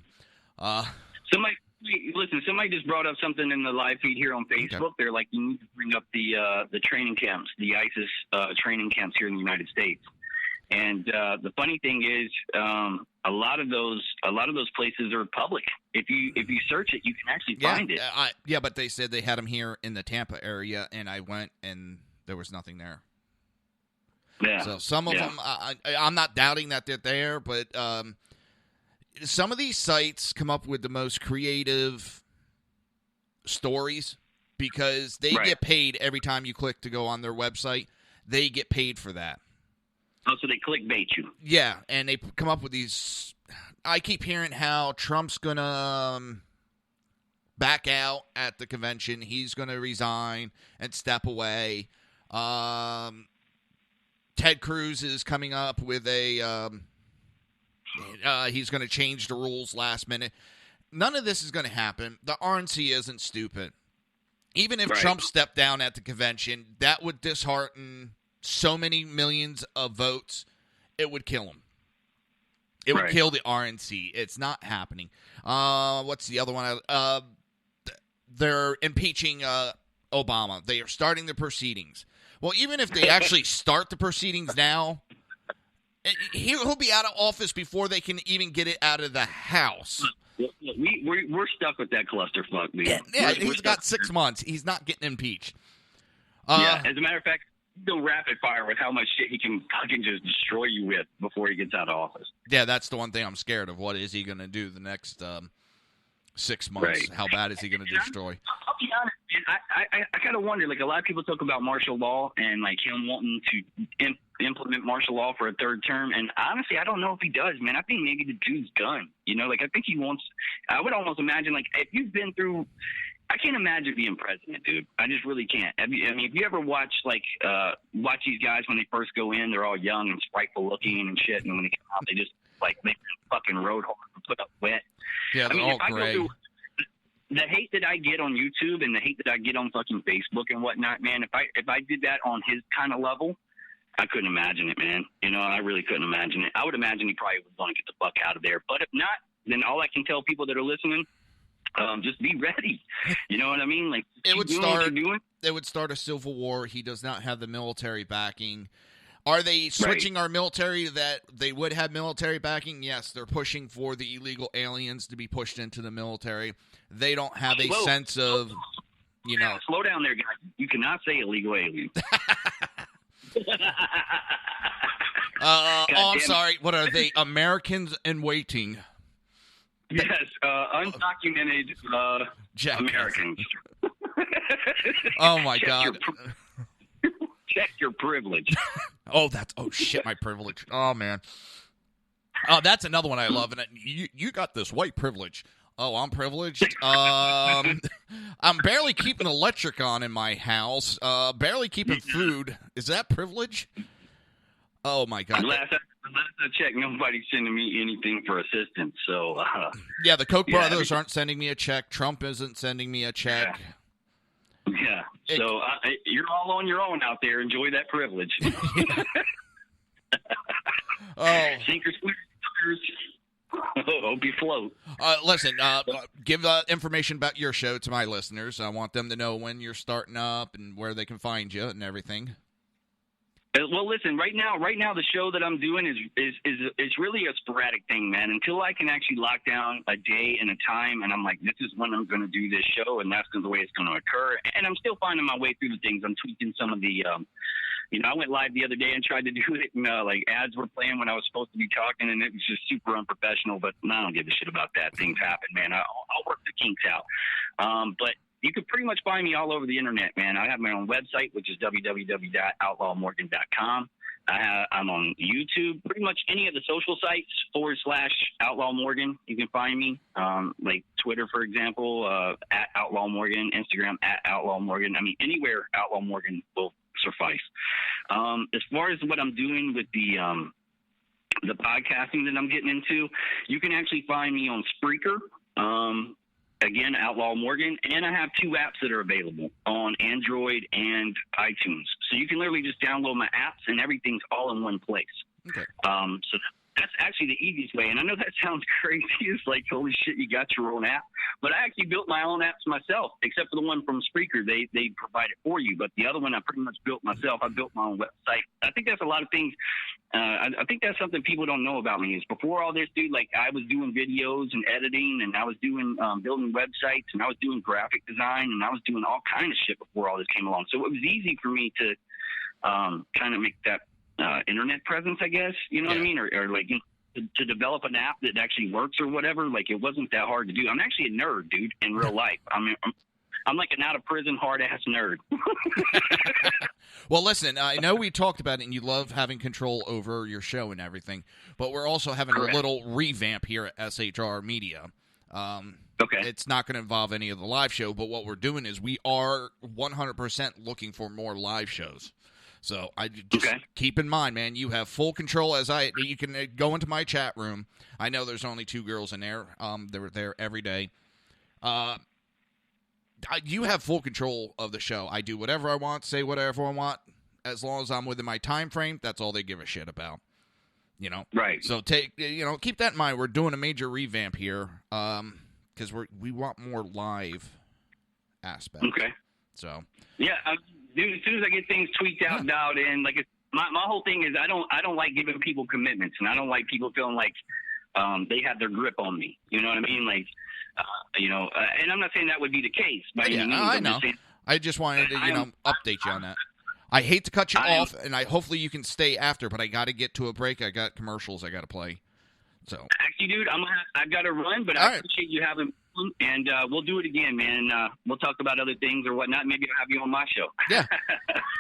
M: Listen, somebody just brought up something in the live feed here on Facebook. Okay. They're like, you need to bring up the training camps, the ISIS training camps here in the United States. And the funny thing is, a lot of those places are public. If you search it, you can actually find it.
B: But they said they had them here in the Tampa area, and I went, and there was nothing there.
M: Yeah.
B: So some of them, I'm not doubting that they're there, but some of these sites come up with the most creative stories because they get paid every time you click to go on their website. They get paid for that.
M: Oh, so they clickbait you.
B: Yeah, and they come up with these. I keep hearing how Trump's going to back out at the convention. He's going to resign and step away. Ted Cruz is coming up with a he's going to change the rules last minute. None of this is going to happen. The RNC isn't stupid. Even if Trump stepped down at the convention, that would dishearten so many millions of votes. It would kill him. It would kill the RNC. It's not happening. What's the other one? They're impeaching Obama. They are starting the proceedings. Well, even if they actually start the proceedings now, he'll be out of office before they can even get it out of the House.
M: We're stuck with that clusterfuck, man.
B: Yeah, he's got 6 months. He's not getting impeached.
M: As a matter of fact, he'll rapid fire with how much shit he can fucking just destroy you with before he gets out of office.
B: Yeah, that's the one thing I'm scared of. What is he going to do the next 6 months? How bad is he going to destroy?
M: I'll be honest, man. I kind of wonder, like, a lot of people talk about martial law and, like, him wanting to implement martial law for a third term. And honestly, I don't know if he does, man. I think maybe the dude's done. You know, like, I think he wants – I would almost imagine, like, if you've been through – I can't imagine being president, dude. I just really can't. If you ever watch these guys when they first go in, they're all young and spiteful looking and shit, and when they come out, they just like make fucking road hard and put up wet.
B: Yeah, they're all gray.
M: The hate that I get on YouTube and the hate that I get on fucking Facebook and whatnot, man. If I did that on his kind of level, I couldn't imagine it, man. You know, I really couldn't imagine it. I would imagine he probably was going to get the fuck out of there. But if not, then all I can tell people that are listening. Just be ready. You know what I mean? Like
B: it would start a civil war. He does not have the military backing. Are they switching our military that they would have military backing? Yes, they're pushing for the illegal aliens to be pushed into the military. They don't have a sense of, you know.
M: Slow down there, guys. You cannot say illegal aliens.
B: I'm sorry. What are they? Americans in waiting.
M: Yes, undocumented Americans.
B: Oh, my God.
M: Check your privilege.
B: Oh, shit, my privilege. Oh, man. Oh, that's another one I love. And you got this white privilege. Oh, I'm privileged? I'm barely keeping electric on in my house. Barely keeping food. Is that privilege? Oh, my God.
M: Last I checked, nobody's sending me anything for assistance. So,
B: yeah, the Koch brothers aren't sending me a check. Trump isn't sending me a check.
M: Yeah. So you're all on your own out there. Enjoy that privilege. Sink or swim. Hope you float.
B: Listen, give information about your show to my listeners. I want them to know when you're starting up and where they can find you and everything.
M: Well, listen, right now, the show that I'm doing is really a sporadic thing, man. Until I can actually lock down a day and a time, and I'm like, this is when I'm going to do this show, and that's the way it's going to occur. And I'm still finding my way through the things. I'm tweaking some of the, I went live the other day and tried to do it, and like ads were playing when I was supposed to be talking, and it was just super unprofessional. But I don't give a shit about that. Things happen, man. I'll work the kinks out. But you can pretty much find me all over the internet, man. I have my own website, which is www.outlawmorgan.com. I'm on YouTube, pretty much any of the social sites /Outlaw Morgan. You can find me, like Twitter, for example, at Outlaw Morgan, Instagram at Outlaw Morgan. I mean, anywhere Outlaw Morgan will suffice. As far as what I'm doing with the podcasting that I'm getting into, you can actually find me on Spreaker. Again, Outlaw Morgan, and I have 2 apps that are available on Android and iTunes. So you can literally just download my apps, and everything's all in one place.
B: Okay.
M: So That's actually the easiest way. And I know that sounds crazy. It's like, holy shit, you got your own app. But I actually built my own apps myself, except for the one from Spreaker. They provide it for you. But the other one I pretty much built myself. I built my own website. I think that's a lot of things. I think that's something people don't know about me is before all this, dude, like I was doing videos and editing, and I was doing building websites, and I was doing graphic design, and I was doing all kind of shit before all this came along. So it was easy for me to kind of make that internet presence, I guess, you know what I mean? Or like, you know, to develop an app that actually works or whatever. Like, it wasn't that hard to do. I'm actually a nerd, dude, in real life. I mean, I'm like an out of prison hard ass nerd.
B: Well, listen, I know we talked about it, and you love having control over your show and everything, but we're also having a little revamp here at SHR Media. Okay. It's not going to involve any of the live show, but what we're doing is we are 100% looking for more live shows. So I just keep in mind, man, you have full control. You can go into my chat room. I know there's only 2 girls in there. They're there every day. You have full control of the show. I do whatever I want, say whatever I want, as long as I'm within my time frame. That's all they give a shit about. You know, right? So keep that in mind. We're doing a major revamp here, because we want more live aspects. Okay. So
M: yeah, dude. As soon as I get things tweaked out, dialed in, like my whole thing is I don't like giving people commitments, and I don't like people feeling like they have their grip on me. You know what I mean? Like. And I'm not saying that would be the case. By any means.
B: I know. I just wanted to, update you on that. I hate to cut you off, and hopefully you can stay after, but I got to get to a break. I got commercials I got to play. So
M: actually, dude, I've got to run, but I appreciate you having me, and we'll do it again, man. We'll talk about other things or whatnot. Maybe I'll have you on my show.
B: Yeah,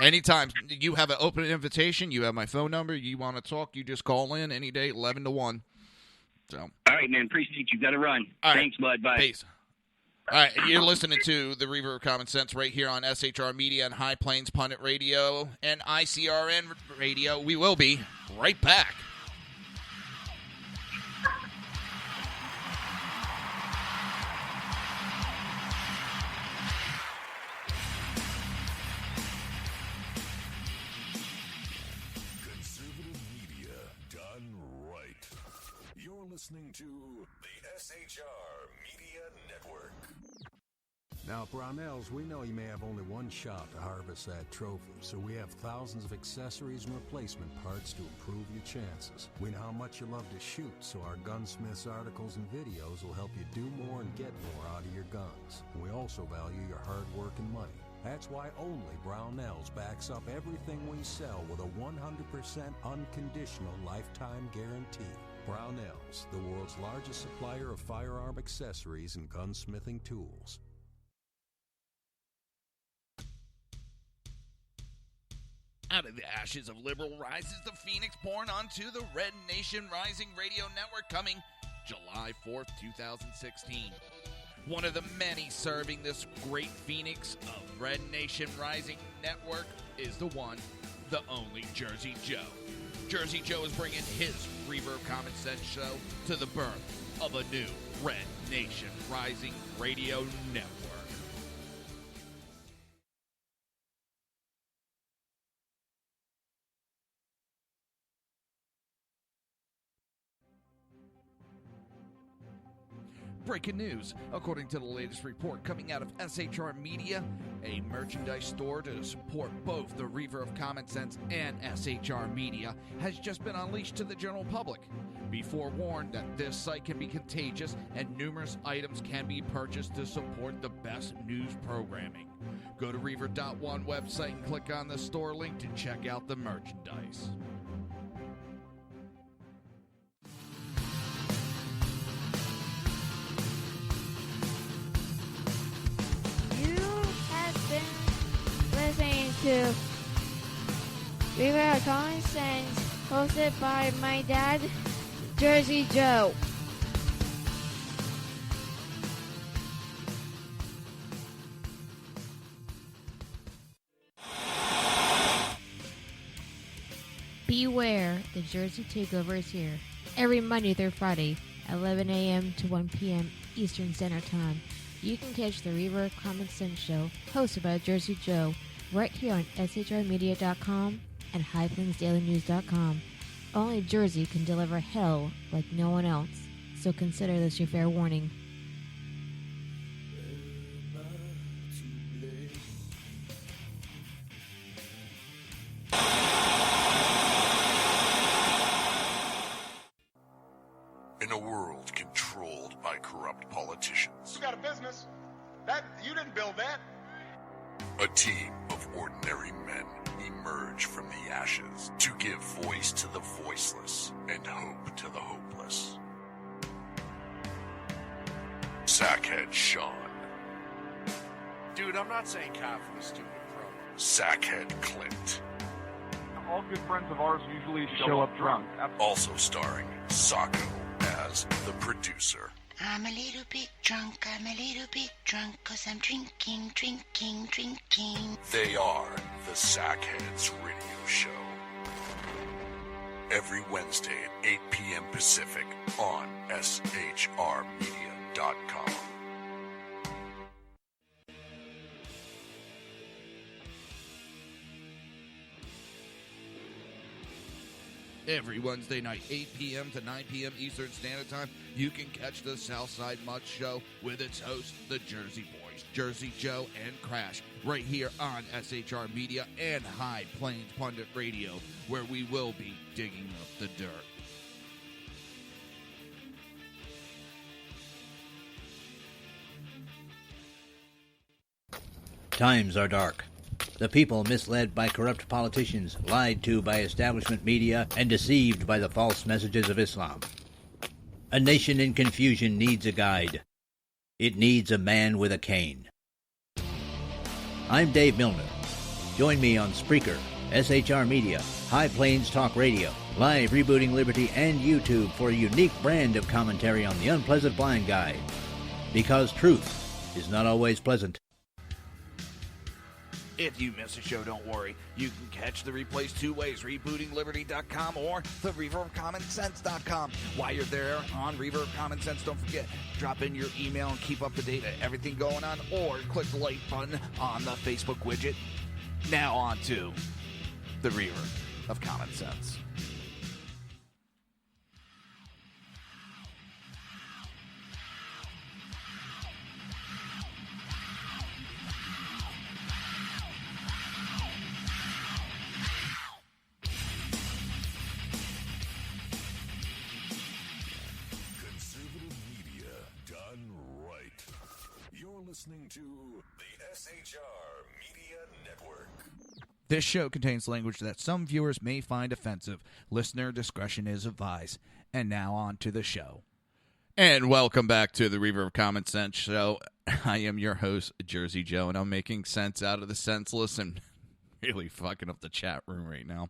B: anytime. You have an open invitation. You have my phone number. You want to talk? You just call in any day, 11 to 1. So.
M: All right, man. Appreciate you. Got to run.
B: All right.
M: Thanks, bud. Bye.
B: Peace. All right, you're listening to the Reaver of Common Sense right here on SHR Media and High Plains Pundit Radio and ICRN Radio. We will be right back.
G: Listening to the SHR Media Network. Now, Brownells, we know you may have only one shot to harvest that trophy, so we have thousands of accessories and replacement parts to improve your chances. We know how much you love to shoot, so our gunsmiths articles and videos will help you do more and get more out of your guns. We also value your hard work and money. That's why only Brownells backs up everything we sell with a 100% unconditional lifetime guarantee. Brownells, the world's largest supplier of firearm accessories and gunsmithing tools.
B: Out of the ashes of liberal rises the phoenix born onto the Red Nation Rising Radio Network coming July 4th, 2016. One of the many serving this great phoenix of Red Nation Rising Network is the one, the only Jersey Joe. Jersey Joe is bringing his Reaver of Common Sense show to the birth of a new Red Nation Rising Radio Network. Breaking news. According to the latest report coming out of SHR Media, a merchandise store to support both the Reaver of Common Sense and SHR Media has just been unleashed to the general public. Be forewarned that this site can be contagious and numerous items can be purchased to support the best news programming. Go to Reaver.one website and click on the store link to check out the merchandise.
H: Listening to Reaver of Common Sense, hosted by my dad, Jersey Joe. Beware, the Jersey Takeover is here. Every Monday through Friday, 11 a.m. to 1 p.m. Eastern Standard Time. You can catch the Reaver of Common Sense show, hosted by Jersey Joe, right here on shrmedia.com and highplainsdailynews.com. Only Jersey can deliver hell like no one else, so consider this your fair warning.
I: In a world controlled by corrupt politicians,
J: You got a business. That you didn't build that.
I: a team of ordinary men emerge from the ashes to give voice to the voiceless and hope to the hopeless. Sackhead Sean,
J: Dude, I'm not saying cop for the stupid pro.
I: Sackhead Clint,
E: All good friends of ours usually show up drunk.
I: also starring Sacco as the producer.
K: I'm a little bit drunk, I'm a little bit drunk, 'cause I'm drinking, drinking, drinking.
I: They are the Sackheads Radio Show. Every Wednesday at 8 p.m. Pacific on shrmedia.com.
B: Every Wednesday night, 8 p.m. to 9 p.m. Eastern Standard Time, you can catch the Southside Mud Show with its hosts, the Jersey Boys, Jersey Joe and Crash, right here on SHR Media and High Plains Pundit Radio, where we will be digging up the dirt.
L: Times are dark. The people misled by corrupt politicians, lied to by establishment media, and deceived by the false messages of Islam. A nation in confusion needs a guide. It needs a man with a cane. I'm Dave Milner. Join me on Spreaker, SHR Media, High Plains Talk Radio, Live Rebooting Liberty, and YouTube for a unique brand of commentary on the unpleasant blind guide. Because truth is not always pleasant.
B: If you miss a show, don't worry. You can catch the replays two ways, rebootingliberty.com or the Reaver of Common Sense.com. While you're there on Reaver of Common Sense, don't forget, drop in your email and keep up to date on everything going on, or click the like button on the Facebook widget. Now on to the Reaver of Common Sense.
I: Listening to the SHR Media Network.
B: This show contains language that some viewers may find offensive. Listener discretion is advised. And now on to the show. And welcome back to the Reaver of Common Sense Show. I am your host, Jersey Joe, and I'm making sense out of the senseless and really fucking up the chat room right now.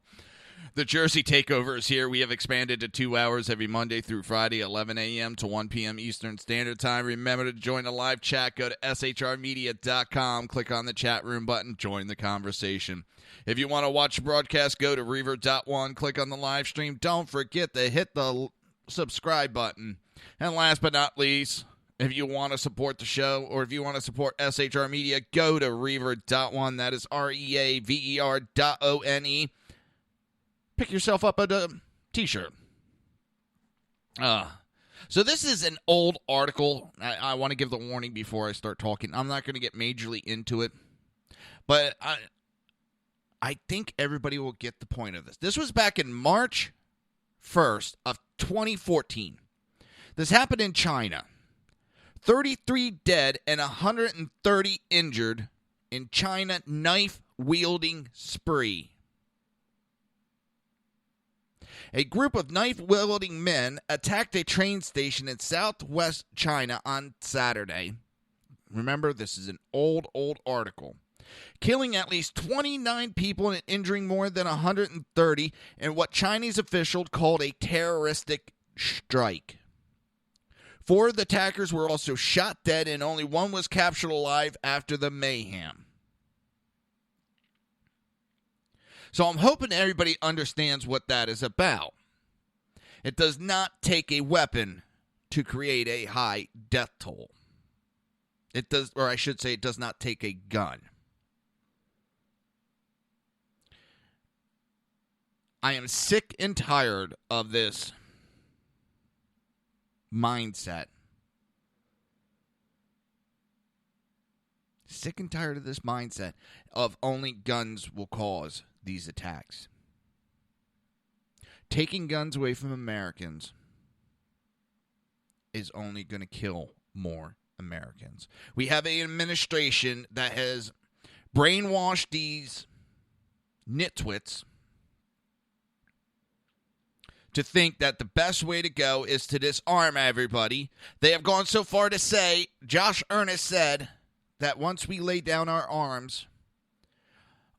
B: The Jersey Takeover is here. We have expanded to 2 hours every Monday through Friday, 11 a.m. to 1 p.m. Eastern Standard Time. Remember to join the live chat. Go to shrmedia.com. Click on the chat room button. Join the conversation. If you want to watch the broadcast, go to reaver.one. Click on the live stream. Don't forget to hit the subscribe button. And last but not least, if you want to support the show or if you want to support SHR Media, go to reaver.one. That is REAVER.ONE. Pick yourself up a t-shirt. So this is an old article. I want to give the warning before I start talking. I'm not going to get majorly into it, but I think everybody will get the point of this. This was back in March 1st of 2014. This happened in China. 33 dead and 130 injured in China knife-wielding spree. A group of knife-wielding men attacked a train station in southwest China on Saturday. Remember, this is an old article. Killing at least 29 people and injuring more than 130 in what Chinese officials called a terroristic strike. 4 of the attackers were also shot dead, and only 1 was captured alive after the mayhem. So I'm hoping everybody understands what that is about. It does not take a weapon to create a high death toll. It does, or I should say, it does not take a gun. I am sick and tired of this mindset. Sick and tired of this mindset of only guns will cause these attacks. Taking guns away from Americans is only going to kill more Americans. We have an administration that has brainwashed these nitwits to think that the best way to go is to disarm everybody. They have gone so far to say, Josh Earnest said, that once we lay down our arms,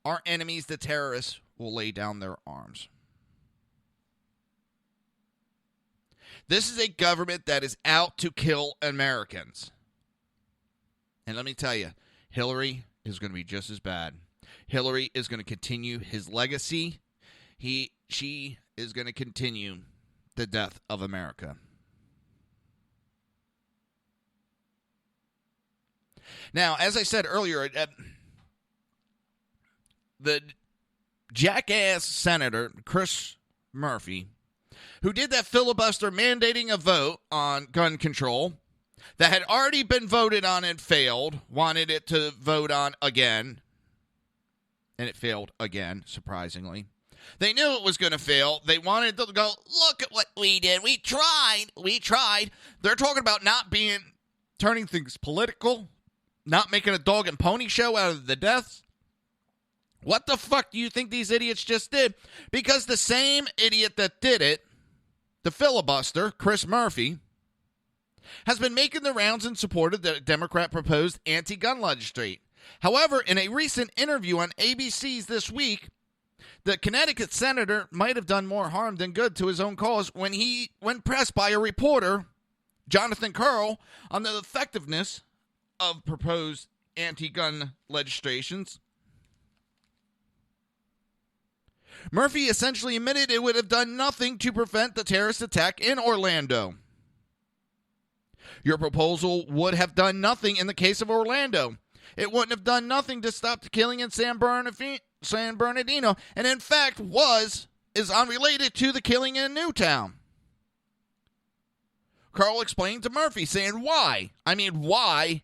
B: our enemies, the terrorists, will lay down their arms. This is a government that is out to kill Americans. And let me tell you, Hillary is going to be just as bad. Hillary is going to continue his legacy. She is going to continue the death of America. Now, as I said earlier, the jackass Senator Chris Murphy, who did that filibuster mandating a vote on gun control that had already been voted on and failed, wanted it to vote on again, and it failed again, surprisingly. They knew it was going to fail. They wanted to go, look at what we did. We tried. They're talking about turning things political, not making a dog and pony show out of the deaths. What the fuck do you think these idiots just did? Because the same idiot that did it, the filibuster, Chris Murphy, has been making the rounds in support of the Democrat-proposed anti-gun legislation. However, in a recent interview on ABC's This Week, the Connecticut senator might have done more harm than good to his own cause when pressed by a reporter, Jonathan Curl, on the effectiveness of proposed anti-gun legislations. Murphy essentially admitted it would have done nothing to prevent the terrorist attack in Orlando. Your proposal would have done nothing in the case of Orlando. It wouldn't have done nothing to stop the killing in San Bernardino, and in fact is unrelated to the killing in Newtown. Carl explained to Murphy, saying, why? I mean, why?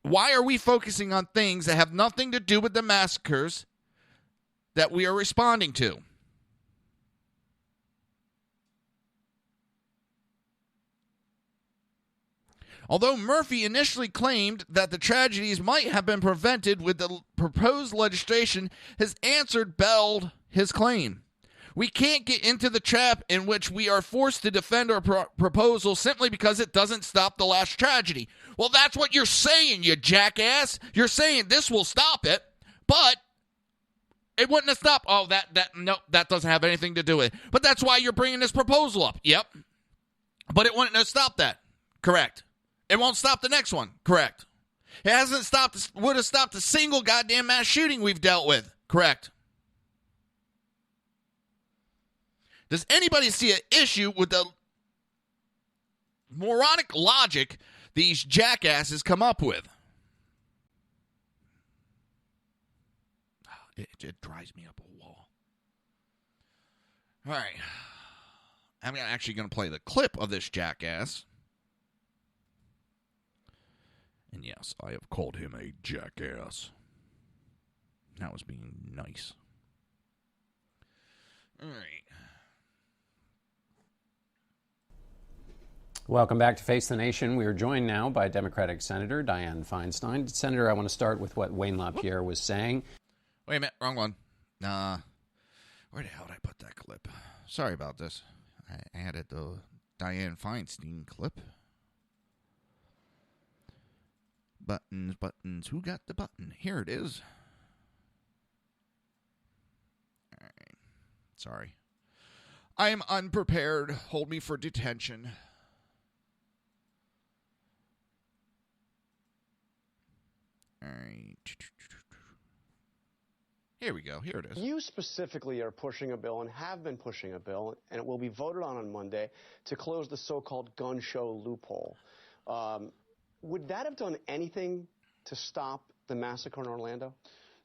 B: Why are we focusing on things that have nothing to do with the massacres that we are responding to? Although Murphy initially claimed that the tragedies might have been prevented with the proposed legislation, his answer belled his claim. We can't get into the trap in which we are forced to defend our proposal simply because it doesn't stop the last tragedy. Well, that's what you're saying, you jackass. You're saying this will stop it, but it wouldn't have stopped. Oh, that doesn't have anything to do with it. But that's why you're bringing this proposal up. Yep. But it wouldn't have stopped that. Correct. It won't stop the next one. Correct. It would have stopped a single goddamn mass shooting we've dealt with. Correct. Does anybody see an issue with the moronic logic these jackasses come up with? It drives me up a wall. All right. I'm actually going to play the clip of this jackass. And yes, I have called him a jackass. That was being nice. All right.
N: Welcome back to Face the Nation. We are joined now by Democratic Senator Dianne Feinstein. Senator, I want to start with what Wayne LaPierre was saying.
B: Wait a minute, wrong one. Where the hell did I put that clip? Sorry about this. I added the Dianne Feinstein clip. Buttons. Who got the button? Here it is. All right. Sorry. I am unprepared. Hold me for detention. All right. Here we go. Here it is.
O: You specifically are pushing a bill and have been pushing a bill, and it will be voted on Monday, to close the so-called gun show loophole. Would that have done anything to stop the massacre in Orlando?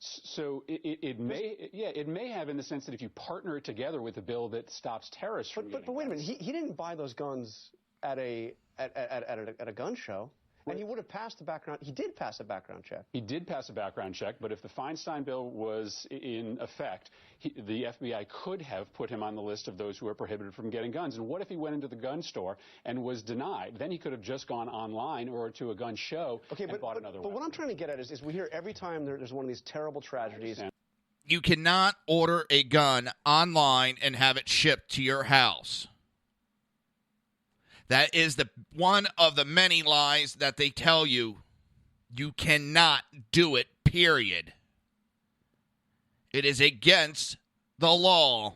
P: So it may have, in the sense that if you partner it together with a bill that stops terrorists from
O: But wait a minute, he didn't buy those guns at a gun show. And he would have passed the background. He did pass a background check.
P: He did pass a background check, but if the Feinstein bill was in effect, the FBI could have put him on the list of those who are prohibited from getting guns. And what if he went into the gun store and was denied? Then he could have just gone online or to a gun show and bought another one.
O: But what I'm trying to get at is we hear every time there's one of these terrible tragedies.
B: You cannot order a gun online and have it shipped to your house. That is one of the many lies that they tell you. You cannot do it, period. It is against the law.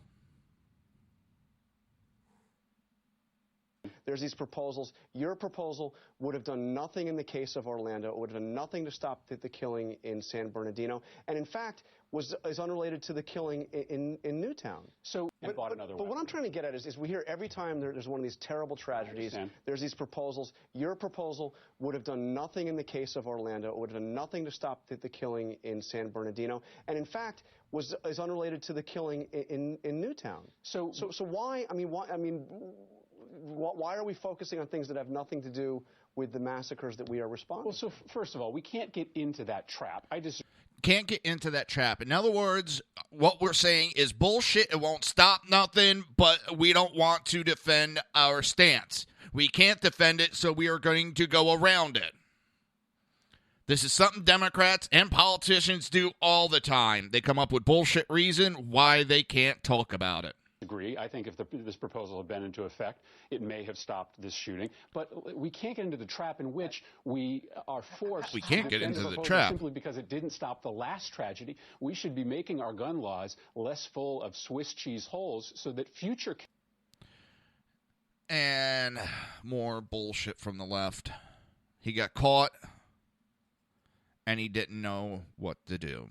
O: There's these proposals. Your proposal would have done nothing in the case of Orlando. It would have done nothing to stop the killing in San Bernardino. And in fact, is unrelated to the killing in Newtown.
P: So, but what
O: I'm trying to get at is we hear every time there's one of these terrible tragedies, there's these proposals. Your proposal would have done nothing in the case of Orlando. It would have done nothing to stop the killing in San Bernardino. And in fact, is unrelated to the killing in Newtown. So why? Why are we focusing on things that have nothing to do with the massacres that we are responding?
P: Well, so first of all, we can't get into that trap.
B: Can't get into that trap. In other words, what we're saying is bullshit. It won't stop nothing, but we don't want to defend our stance. We can't defend it, so we are going to go around it. This is something Democrats and politicians do all the time. They come up with bullshit reason why they can't talk about it.
P: Agree. I think if this proposal had been into effect, it may have stopped this shooting. But we can't get into the trap in which we are forced.
B: We can't get into the trap
P: simply because it didn't stop the last tragedy. We should be making our gun laws less full of Swiss cheese holes so that future.
B: And more bullshit from the left. He got caught, and he didn't know what to do.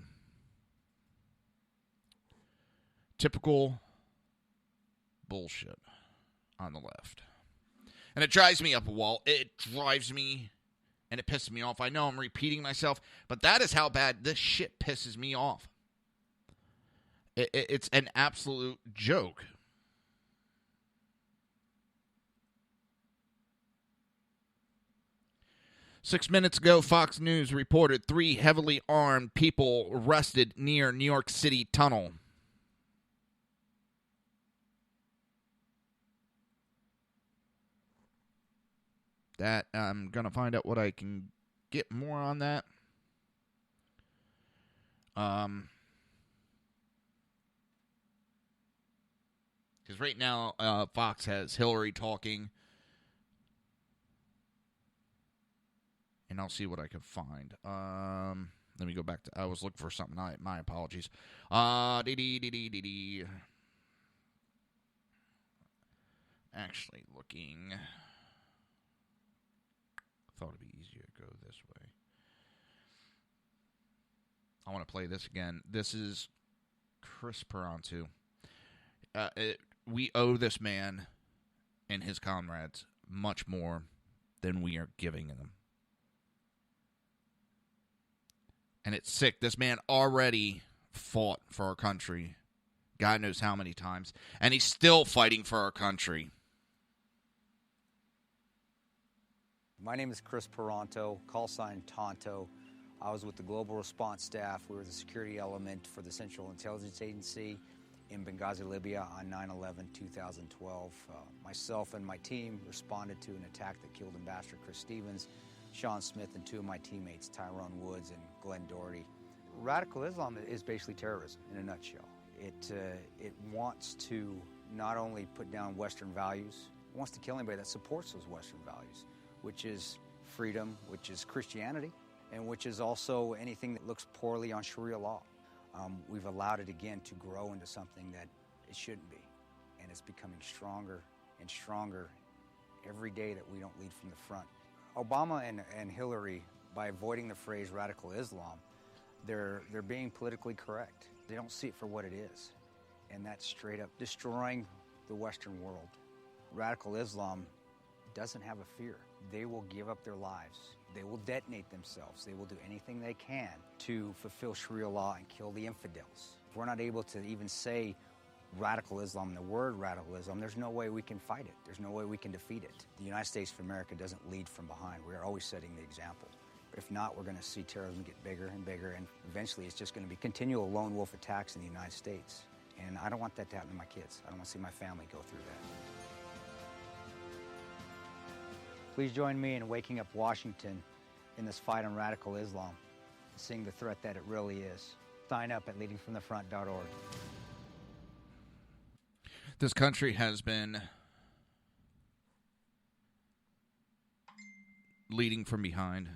B: Typical bullshit on the left. And it drives me up a wall. It drives me and it pisses me off. I know I'm repeating myself, but that is how bad this shit pisses me off. It's an absolute joke. Six minutes ago, Fox News reported 3 heavily armed people arrested near New York City tunnel. That I'm going to find out what I can get more on that. Because right now, Fox has Hillary talking. And I'll see what I can find. Let me go back to... I was looking for something. My apologies. Actually looking... Thought it'd be easier to go this way. I want to play this again. This is Chris Perantu. We owe this man and his comrades much more than we are giving them. And it's sick. This man already fought for our country. God knows how many times. And he's still fighting for our country.
F: My name is Chris Peranto, call sign Tonto. I was with the Global Response Staff. We were the security element for the Central Intelligence Agency in Benghazi, Libya on 9/11/2012. Myself and my team responded to an attack that killed Ambassador Chris Stevens, Sean Smith, and 2 of my teammates, Tyrone Woods and Glenn Doherty. Radical Islam is basically terrorism in a nutshell. It wants to not only put down Western values, it wants to kill anybody that supports those Western values, which is freedom, which is Christianity, and which is also anything that looks poorly on Sharia law. We've allowed it again to grow into something that it shouldn't be, and it's becoming stronger and stronger every day that we don't lead from the front. Obama and Hillary, by avoiding the phrase radical Islam, they're being politically correct. They don't see it for what it is, and that's straight up destroying the Western world. Radical Islam doesn't have a fear. They will give up their lives. They will detonate themselves. They will do anything they can to fulfill Sharia law and kill the infidels. If we're not able to even say radical Islam, the word radical Islam, there's no way we can fight it. There's no way we can defeat it. The United States of America doesn't lead from behind. We are always setting the example. If not, we're going to see terrorism get bigger and bigger, and eventually it's just going to be continual lone wolf attacks in the United States. And I don't want that to happen to my kids. I don't want to see my family go through that. Please join me in waking up Washington in this fight on radical Islam, seeing the threat that it really is. Sign up at leadingfromthefront.org.
B: This country has been leading from behind.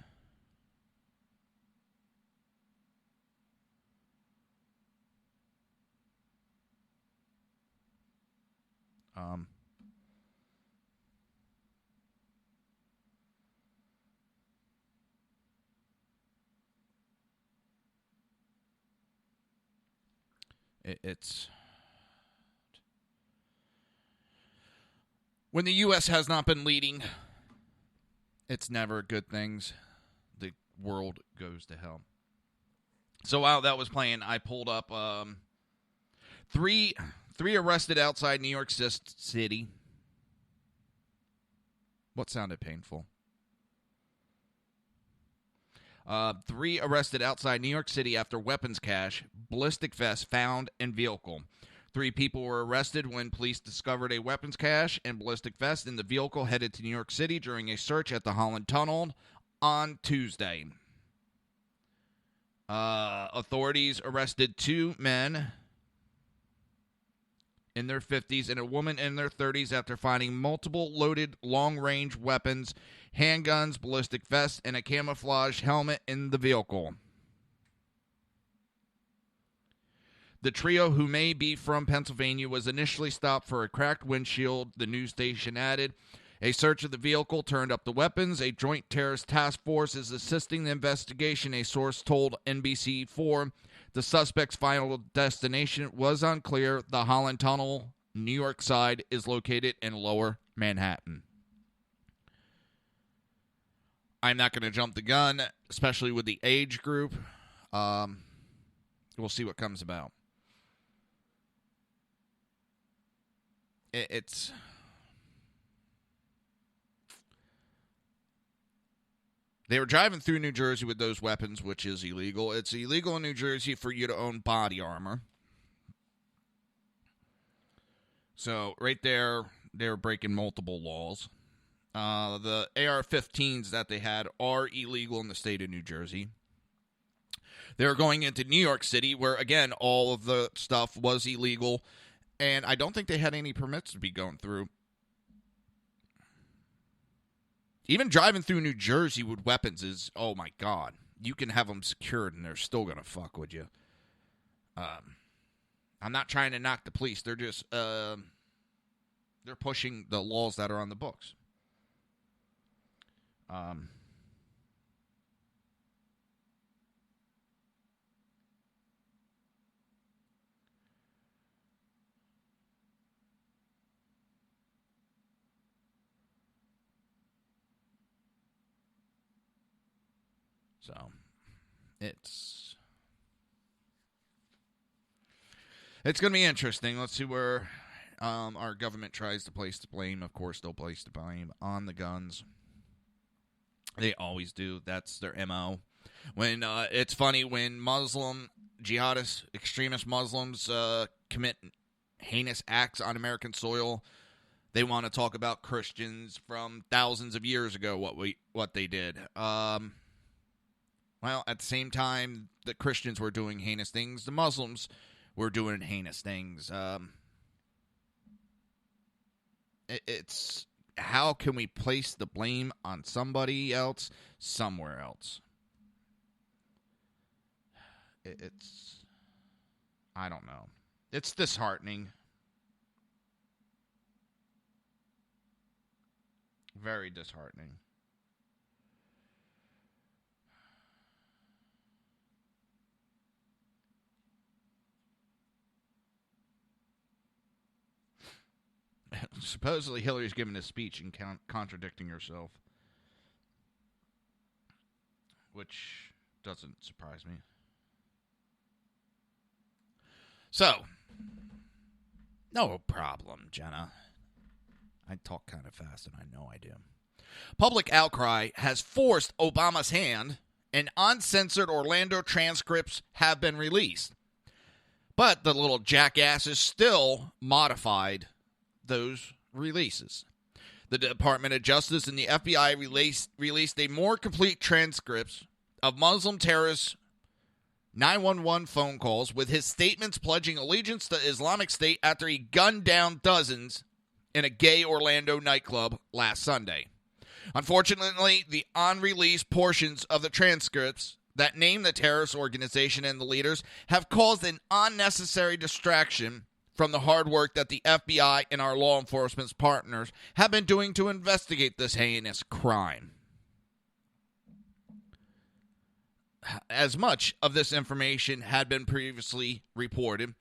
B: It's when the U.S. has not been leading, it's never good things. The world goes to hell. So while that was playing, I pulled up three arrested outside New York City. What sounded painful? 3 arrested outside New York City after weapons cache, ballistic vest found in vehicle. 3 people were arrested when police discovered a weapons cache and ballistic vest in the vehicle headed to New York City during a search at the Holland Tunnel on Tuesday. Authorities arrested 2 men in their 50s and a woman in their 30s after finding multiple loaded long-range weapons, handguns, ballistic vests, and a camouflage helmet in the vehicle. The trio, who may be from Pennsylvania, was initially stopped for a cracked windshield, the news station added. A search of the vehicle turned up the weapons. A joint terrorist task force is assisting the investigation, a source told NBC4. The suspect's final destination was unclear. The Holland Tunnel, New York side, is located in Lower Manhattan. I'm not going to jump the gun, especially with the age group. We'll see what comes about. It's... They were driving through New Jersey with those weapons, which is illegal. It's illegal in New Jersey for you to own body armor. So, right there, they were breaking multiple laws. The AR-15s that they had are illegal in the state of New Jersey. They were going into New York City, where, again, all of the stuff was illegal. And I don't think they had any permits to be going through. Even driving through New Jersey with weapons is, oh my God. You can have them secured and they're still going to fuck with you. I'm not trying to knock the police. They're just, they're pushing the laws that are on the books. So, it's going to be interesting. Let's see where our government tries to place the blame. Of course, they'll place the blame on the guns. They always do. That's their MO. When it's funny when Muslim jihadists, extremist Muslims commit heinous acts on American soil, they want to talk about Christians from thousands of years ago, what they did. Well, at the same time the Christians were doing heinous things, the Muslims were doing heinous things. It's how can we place the blame on somebody else somewhere else? It's, I don't know. It's disheartening. Very disheartening. Supposedly Hillary's giving a speech and contradicting herself. which doesn't surprise me. So, no problem, Jenna. I talk kind of fast, and I know I do. Public outcry has forced Obama's hand, and uncensored Orlando transcripts have been released. But the little jackasses still modified those releases. The Department of Justice and the FBI released a more complete transcripts of Muslim terrorists' 911 phone calls with his statements pledging allegiance to Islamic State after he gunned down dozens in a gay Orlando nightclub last Sunday. Unfortunately, the unreleased portions of the transcripts that name the terrorist organization and the leaders have caused an unnecessary distraction from the hard work that the FBI and our law enforcement partners have been doing to investigate this heinous crime. As much of this information had been previously reported,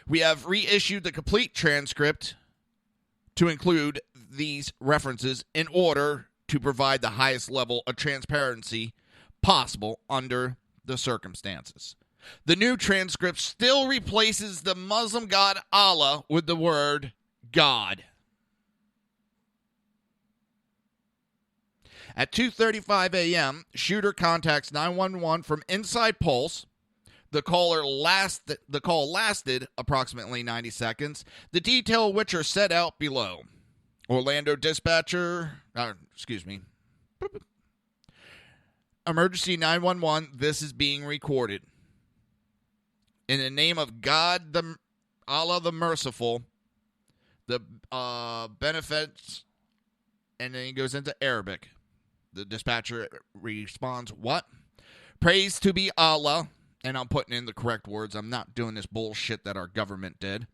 B: we have reissued the complete transcript to include these references in order to provide the highest level of transparency possible under the circumstances. The new transcript still replaces the Muslim god Allah with the word God. At 2:35 a.m., shooter contacts 911 from inside Pulse. The call lasted approximately 90 seconds, the detail of which are set out below. Orlando dispatcher, emergency 911, this is being recorded. In the name of God, Allah the Merciful, the benefits, and then he goes into Arabic. The dispatcher responds, what? Praise to be Allah, and I'm putting in the correct words. I'm not doing this bullshit that our government did.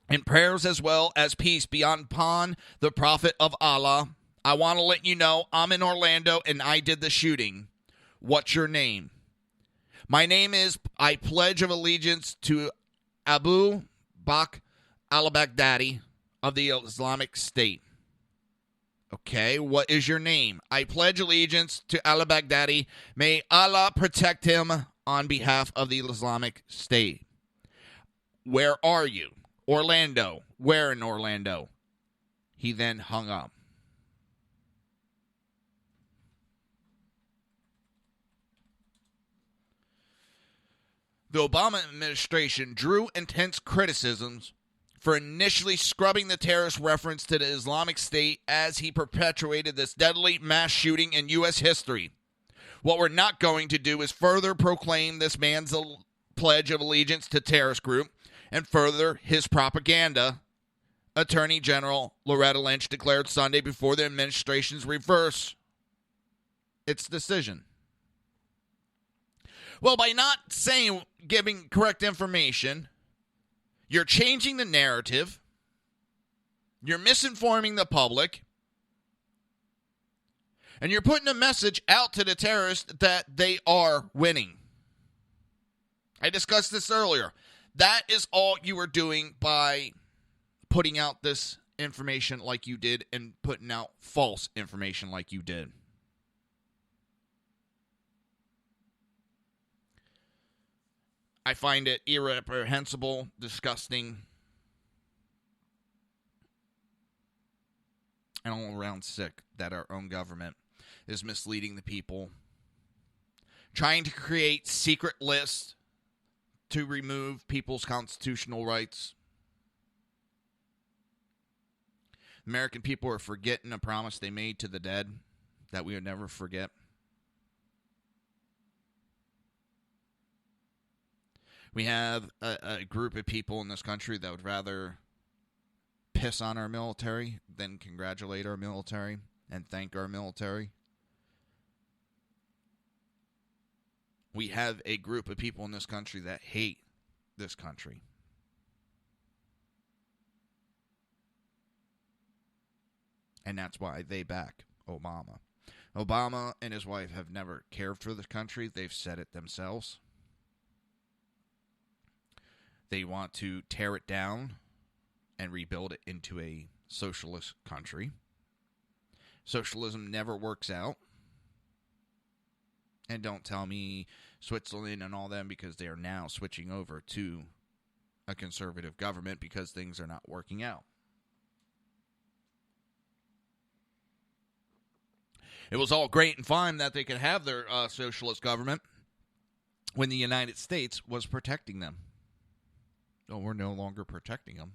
B: And prayers as well as peace be upon the prophet of Allah. I want to let you know I'm in Orlando and I did the shooting. What's your name? My name is, I pledge of allegiance to Abu Bakr al-Baghdadi of the Islamic State. Okay, what is your name? I pledge allegiance to al-Baghdadi. May Allah protect him on behalf of the Islamic State. Where are you? Orlando. Where in Orlando? He then hung up. The Obama administration drew intense criticisms for initially scrubbing the terrorist reference to the Islamic State as he perpetuated this deadly mass shooting in U.S. history. What we're not going to do is further proclaim this man's pledge of allegiance to terrorist group and further his propaganda, Attorney General Loretta Lynch declared Sunday before the administration's reverse its decision. Well, by not giving correct information, you're changing the narrative, you're misinforming the public, and you're putting a message out to the terrorists that they are winning. I discussed this earlier. That is all you were doing by putting out this information like you did and putting out false information like you did. I find it irreprehensible, disgusting, and all around sick that our own government is misleading the people, trying to create secret lists to remove people's constitutional rights. American people are forgetting a promise they made to the dead that we would never forget. We have a group of people in this country that would rather piss on our military than congratulate our military and thank our military. We have a group of people in this country that hate this country. And that's why they back Obama. Obama and his wife have never cared for this country. They've said it themselves. They want to tear it down and rebuild it into a socialist country. Socialism never works out. And don't tell me Switzerland and all them, because they are now switching over to a conservative government because things are not working out. It was all great and fine that they could have their socialist government when the United States was protecting them. No, we're no longer protecting them.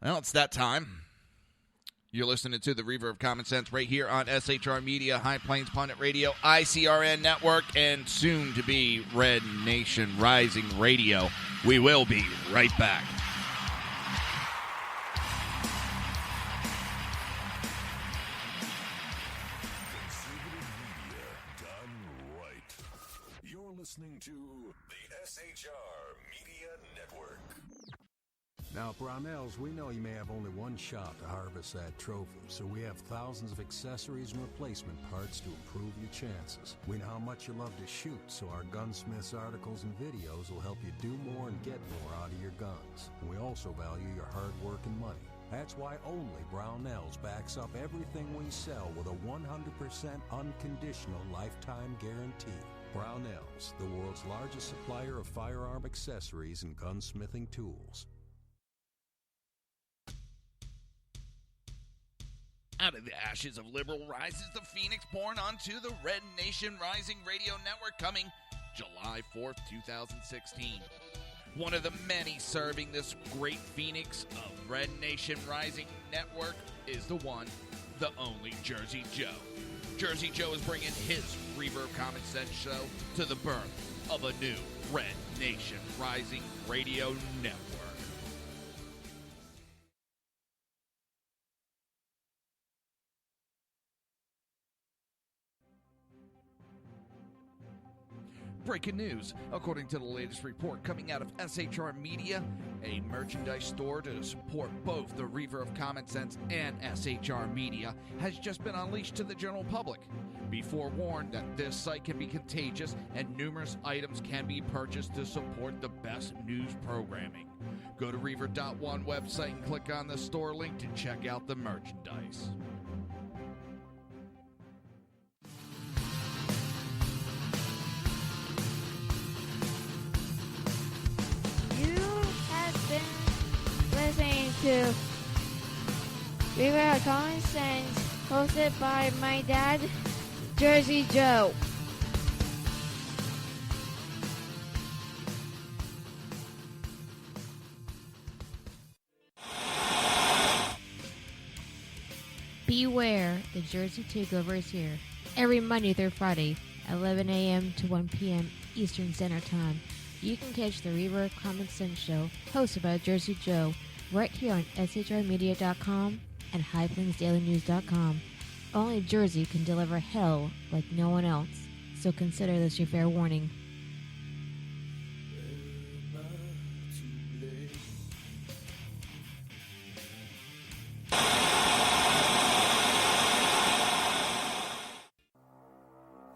B: Well, it's that time. You're listening to the Reaver of Common Sense right here on SHR Media, High Plains Pundit Radio, ICRN Network, and soon to be Red Nation Rising Radio. We will be right back.
I: You're listening to the SHR Media Network.
G: Now, Brownells, we know you may have only one shot to harvest that trophy, so we have thousands of accessories and replacement parts to improve your chances. We know how much you love to shoot, so our gunsmiths articles and videos will help you do more and get more out of your guns. We also value your hard work and money. That's why only Brownells backs up everything we sell with a 100% unconditional lifetime guarantee. Brownells, the world's largest supplier of firearm accessories and gunsmithing tools.
B: Out of the ashes of liberal rises the phoenix born onto the Red Nation Rising Radio Network coming July 4th, 2016. One of the many serving this great phoenix of Red Nation Rising Network is the one, the only Jersey Joe. Jersey Joe is bringing his Reaver of Common Sense show to the birth of a new Red Nation Rising Radio Network. Breaking news. According to the latest report coming out of SHR Media, a merchandise store to support both the Reaver of Common Sense and SHR Media has just been unleashed to the general public. Be forewarned that this site can be contagious and numerous items can be purchased to support the best news programming. Go to Reaver.one website and click on the store link to check out the merchandise.
H: Listening to Reaver of Common Sense, hosted by my dad, Jersey Joe. Beware, the Jersey Takeover is here. Every Monday through Friday, 11 a.m. to 1 p.m. Eastern Standard Time. You can catch the Reaver of Common Sense show, hosted by Jersey Joe, right here on SHRmedia.com and HighPlainsDailyNews.com. Only Jersey can deliver hell like no one else, so consider this your fair warning.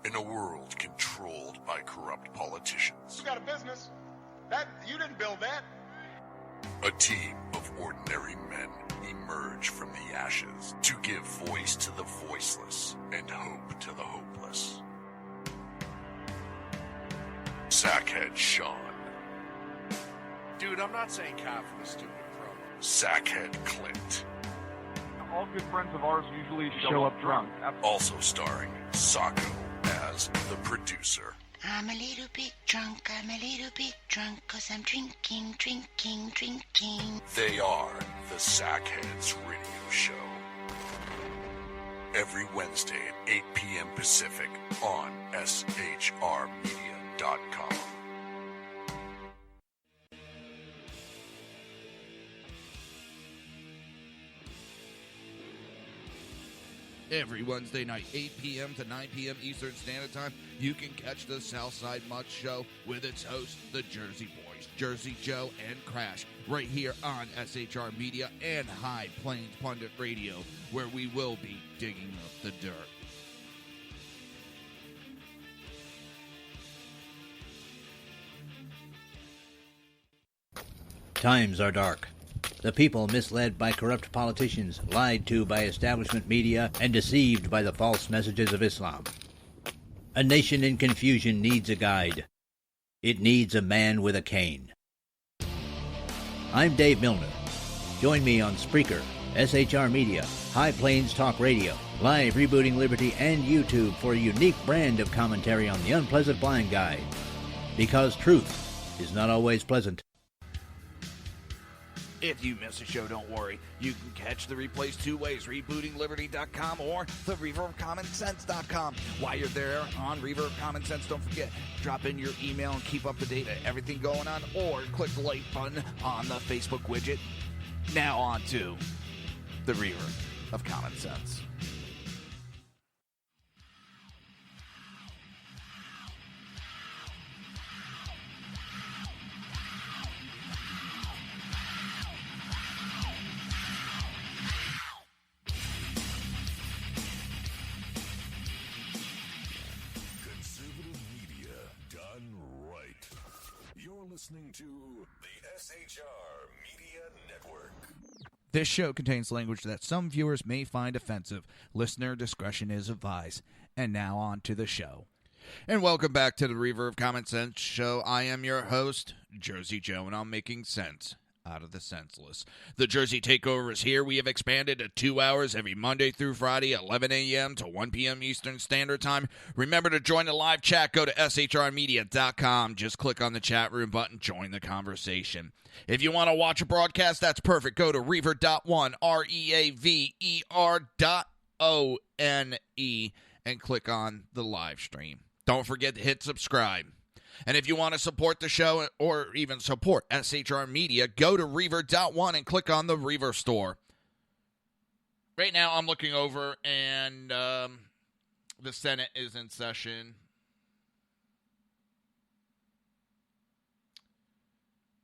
I: In a world controlled by corrupt politicians,
Q: You got a business. That you didn't build that.
I: a team of ordinary men emerge from the ashes to give voice to the voiceless and hope to the hopeless. Sackhead Sean,
J: Dude, I'm not saying cop for the stupid pro.
I: Sackhead Clint,
E: All good friends of ours usually show up drunk.
I: also starring Sacco as the producer.
K: I'm a little bit drunk, 'cause I'm drinking.
I: They are the Sackheads Radio Show. Every Wednesday at 8 p.m. Pacific on SHRmedia.com.
B: Every Wednesday night, 8 p.m. to 9 p.m. Eastern Standard Time, you can catch the Southside Mutt Show with its hosts, the Jersey Boys, Jersey Joe and Crash, right here on SHR Media and High Plains Pundit Radio, where we will be digging up the dirt.
L: Times are dark. The people misled by corrupt politicians, lied to by establishment media, and deceived by the false messages of Islam. A nation in confusion needs a guide. It needs a man with a cane. I'm Dave Milner. Join me on Spreaker, SHR Media, High Plains Talk Radio, Live Rebooting Liberty, and YouTube for a unique brand of commentary on the unpleasant blind guide. Because truth is not always pleasant.
B: If you miss a show, don't worry. You can catch the replays two ways, rebootingliberty.com or the Reaver of Common Sense.com. While you're there on Reaver of Common Sense, don't forget, drop in your email and keep up to date on everything going on, or click the like button on the Facebook widget. Now on to the Reaver of Common Sense.
I: Listening to the SHR Media Network.
B: This show contains language that some viewers may find offensive. Listener discretion is advised. And now on to the show. And welcome back to the Reaver of Common Sense show. I am your host, Jersey Joe, and I'm making sense out of the senseless. The Jersey Takeover is here. We have expanded to 2 hours every Monday through Friday, 11 a.m. to 1 p.m. Eastern Standard Time. Remember to join the live chat. Go to shrmedia.com. Just click on the chat room button. Join the conversation. If you want to watch a broadcast, that's perfect. Go to reaver.one, reaver.one, and click on the live stream. Don't forget to hit subscribe. And if you want to support the show or even support SHR Media, go to Reaver.one and click on the Reaver store. Right now I'm looking over and the Senate is in session.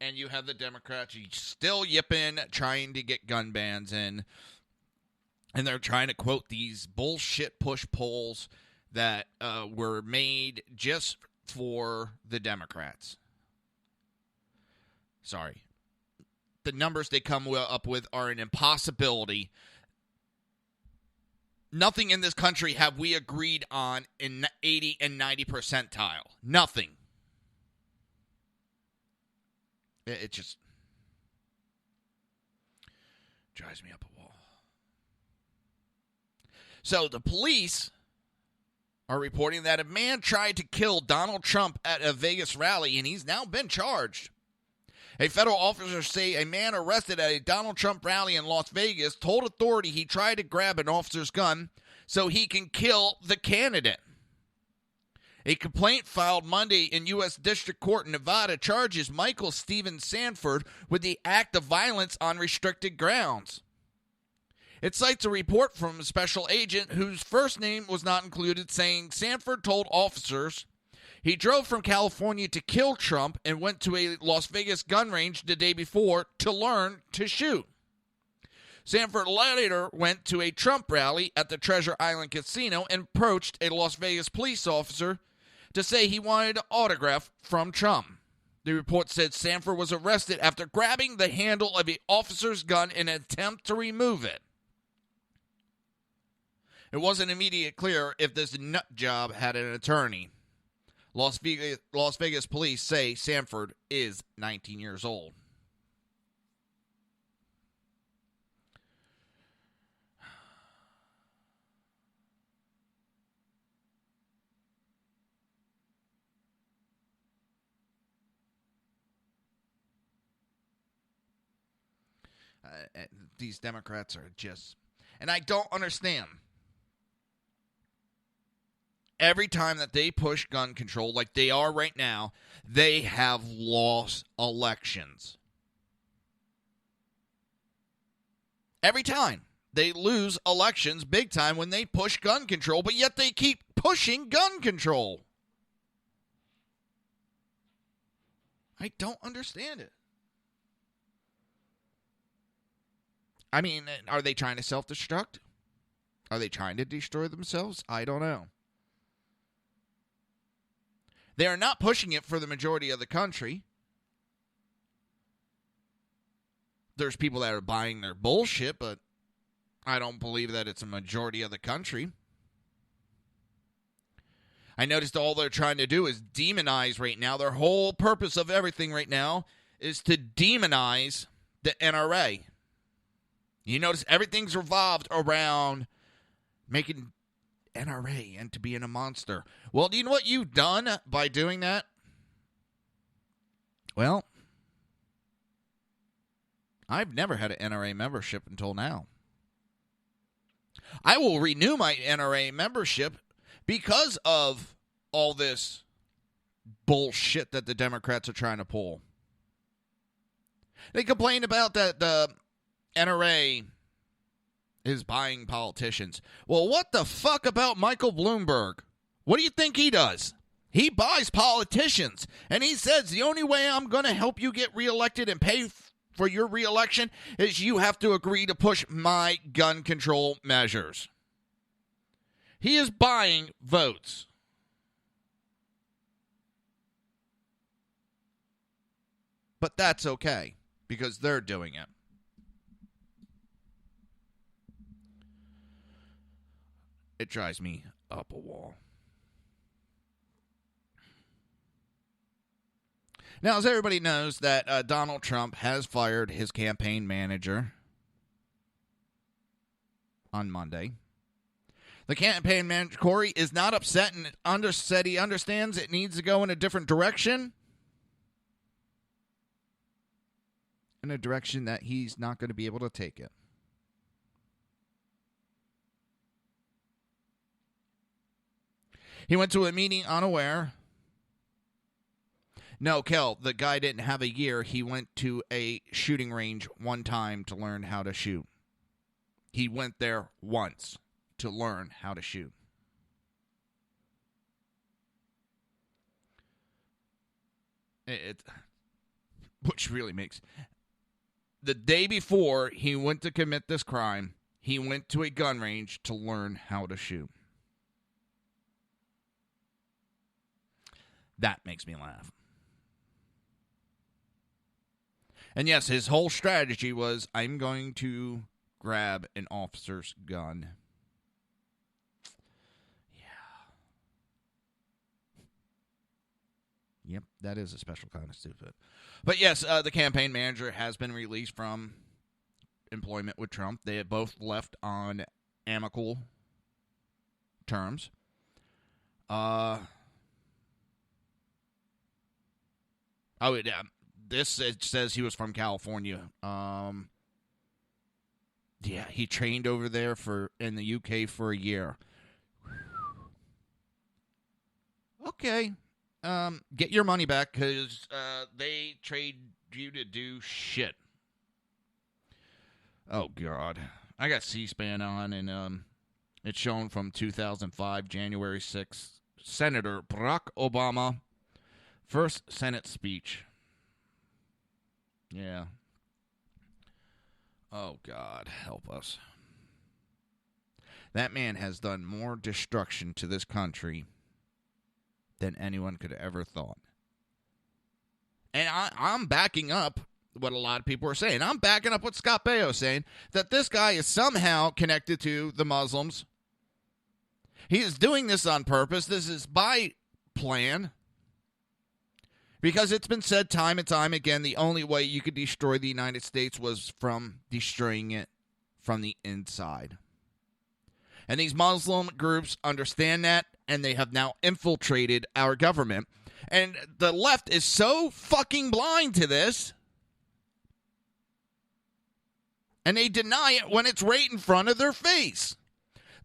B: And you have the Democrats still yipping, trying to get gun bans in. And they're trying to quote these bullshit push polls that were made just for the Democrats. Sorry. The numbers they come up with are an impossibility. Nothing in this country have we agreed on in 80 and 90 percentile. Nothing. It just drives me up a wall. So the police are reporting that a man tried to kill Donald Trump at a Vegas rally, and he's now been charged. A federal officer say a man arrested at a Donald Trump rally in Las Vegas told authority he tried to grab an officer's gun so he can kill the candidate. A complaint filed Monday in U.S. District Court in Nevada charges Michael Stephen Sanford with the act of violence on restricted grounds. It cites a report from a special agent whose first name was not included, saying Sanford told officers he drove from California to kill Trump and went to a Las Vegas gun range the day before to learn to shoot. Sanford later went to a Trump rally at the Treasure Island Casino and approached a Las Vegas police officer to say he wanted an autograph from Trump. The report said Sanford was arrested after grabbing the handle of an officer's gun in an attempt to remove it. It wasn't immediately clear if this nut job had an attorney. Las Vegas police say Sanford is 19 years old. These Democrats are just... And I don't understand. Every time that they push gun control, like they are right now, they have lost elections. Every time. They lose elections big time when they push gun control, but yet they keep pushing gun control. I don't understand it. I mean, are they trying to self-destruct? Are they trying to destroy themselves? I don't know. They are not pushing it for the majority of the country. There's people that are buying their bullshit, but I don't believe that it's a majority of the country. I noticed all they're trying to do is demonize right now. Their whole purpose of everything right now is to demonize the NRA. You notice everything's revolved around making NRA into being a monster. Well, do you know what you've done by doing that? Well, I've never had an NRA membership until now. I will renew my NRA membership because of all this bullshit that the Democrats are trying to pull. They complain about that the NRA is buying politicians. Well, what the fuck about Michael Bloomberg? What do you think he does? He buys politicians, and he says the only way I'm going to help you get reelected and pay for your reelection is you have to agree to push my gun control measures. He is buying votes. But that's okay, because they're doing it. It drives me up a wall. Now, as everybody knows, that Donald Trump has fired his campaign manager on Monday. The campaign manager, Corey, is not upset and said he understands it needs to go in a different direction. In a direction that he's not going to be able to take it. He went to a meeting unaware. No, Kel, the guy didn't have a year. He went to a shooting range one time to learn how to shoot. He went there once to learn how to shoot. Which really makes... The day before he went to commit this crime, he went to a gun range to learn how to shoot. That makes me laugh. And yes, his whole strategy was, I'm going to grab an officer's gun. Yep, that is a special kind of stupid. But yes, the campaign manager has been released from employment with Trump. They had both left on amicable terms. This it says he was from California. Yeah, he trained over there in the UK for a year. Okay. Get your money back because they trade you to do shit. Oh, God. I got C-SPAN on, and it's shown from 2005, January 6th. Senator Barack Obama, first Senate speech. Yeah. Oh, God, help us. That man has done more destruction to this country than anyone could have ever thought. And I'm backing up what a lot of people are saying. I'm backing up what Scott Baio is saying, that this guy is somehow connected to the Muslims. He is doing this on purpose. This is by plan. Because it's been said time and time again, the only way you could destroy the United States was from destroying it from the inside. And these Muslim groups understand that, and they have now infiltrated our government. And the left is so fucking blind to this, and they deny it when it's right in front of their face.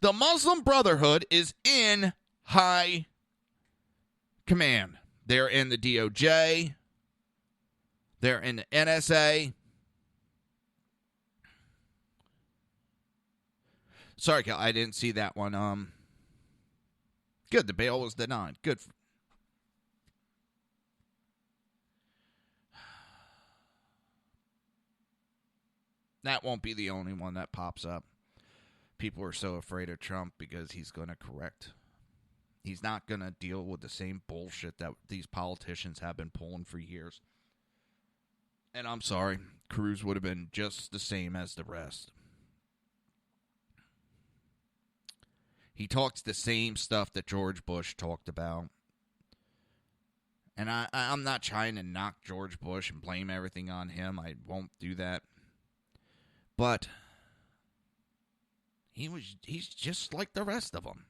B: The Muslim Brotherhood is in high command. They're in the DOJ. They're in the NSA. Sorry, Cal, I didn't see that one. Good, the bail was denied. Good. That won't be the only one that pops up. People are so afraid of Trump because he's going to correct. He's not going to deal with the same bullshit that these politicians have been pulling for years. And I'm sorry, Cruz would have been just the same as the rest. He talks the same stuff that George Bush talked about. And I'm not trying to knock George Bush and blame everything on him. I won't do that. But he's just like the rest of them.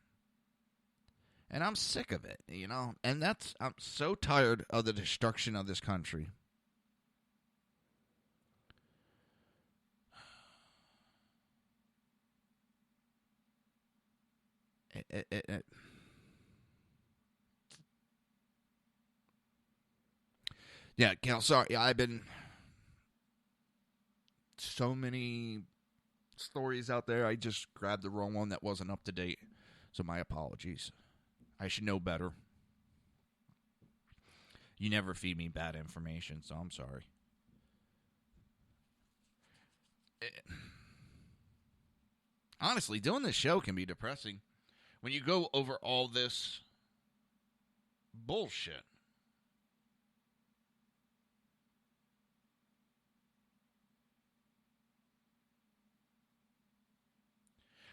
B: And I'm sick of it, you know. And I'm so tired of the destruction of this country. Yeah, Cal, sorry. I've been so many stories out there. I just grabbed the wrong one that wasn't up to date. So my apologies. I should know better. You never feed me bad information, so I'm sorry. Honestly, doing this show can be depressing when you go over all this bullshit.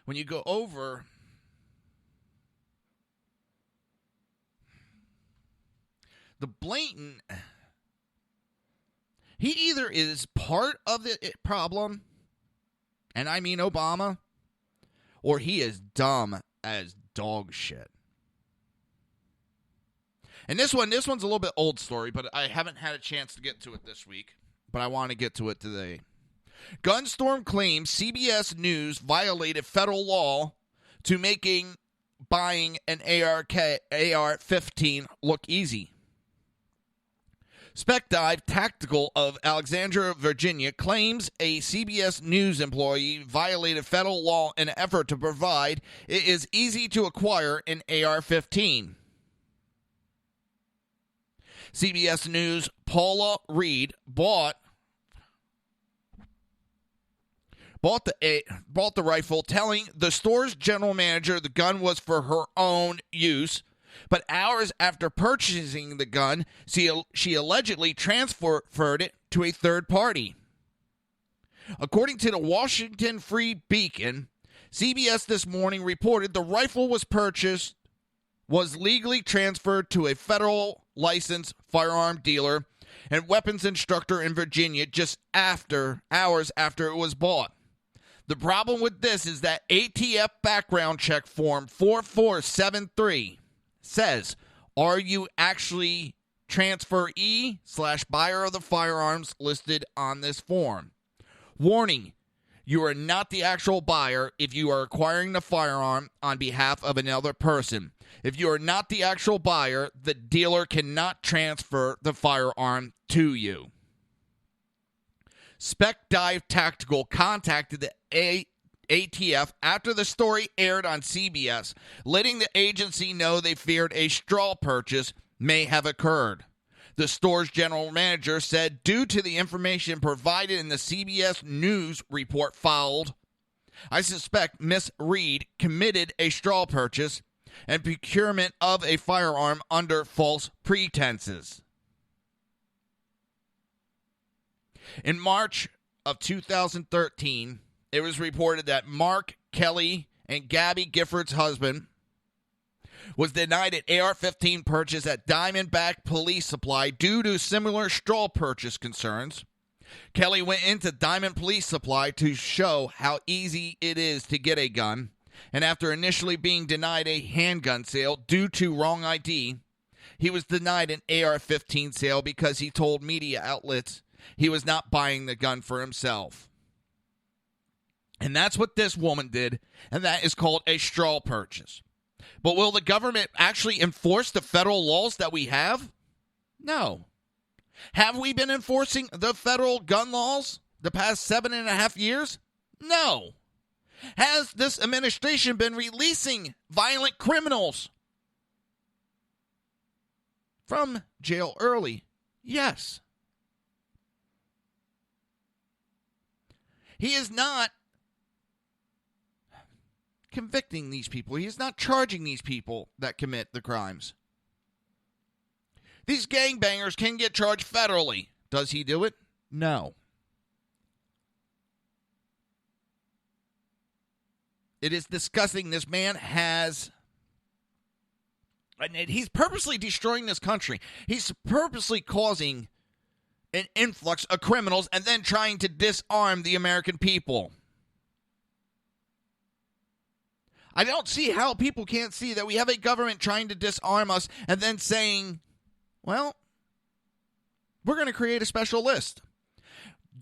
B: When you go over the blatant, he either is part of the problem, and I mean Obama, or he is dumb as dog shit. And this one's a little bit old story, but I haven't had a chance to get to it this week, but I want to get to it today. Gunstorm claims CBS News violated federal law to making buying an AR-15 look easy. Spec Dive Tactical of Alexandria, Virginia, claims a CBS News employee violated federal law in an effort to provide it is easy to acquire an AR-15. CBS News' Paula Reed bought the rifle, telling the store's general manager the gun was for her own use. But hours after purchasing the gun, she allegedly transferred it to a third party. According to the Washington Free Beacon, CBS this morning reported the rifle was legally transferred to a federal licensed firearm dealer and weapons instructor in Virginia just hours after it was bought. The problem with this is that ATF background check form 4473 says, are you actually transferee/buyer of the firearms listed on this form? Warning, you are not the actual buyer if you are acquiring the firearm on behalf of another person. If you are not the actual buyer, the dealer cannot transfer the firearm to you. Spec Dive Tactical contacted the ATF after the story aired on CBS, letting the agency know they feared a straw purchase may have occurred. The store's general manager said due to the information provided in the CBS News report filed, I suspect Miss Reed committed a straw purchase and procurement of a firearm under false pretenses. In March of 2013, it was reported that Mark Kelly and Gabby Gifford's husband was denied an AR-15 purchase at Diamondback Police Supply due to similar straw purchase concerns. Kelly went into Diamond Police Supply to show how easy it is to get a gun, and after initially being denied a handgun sale due to wrong ID, he was denied an AR-15 sale because he told media outlets he was not buying the gun for himself. And that's what this woman did, and that is called a straw purchase. But will the government actually enforce the federal laws that we have? No. Have we been enforcing the federal gun laws the past 7.5 years? No. Has this administration been releasing violent criminals from jail early? Yes. He is not convicting these people. He is not charging these people that commit the crimes. These gangbangers can get charged federally. Does he do it? No. It is disgusting. This man has... And he's purposely destroying this country. He's purposely causing an influx of criminals and then trying to disarm the American people. I don't see how people can't see that we have a government trying to disarm us and then saying, well, we're going to create a special list.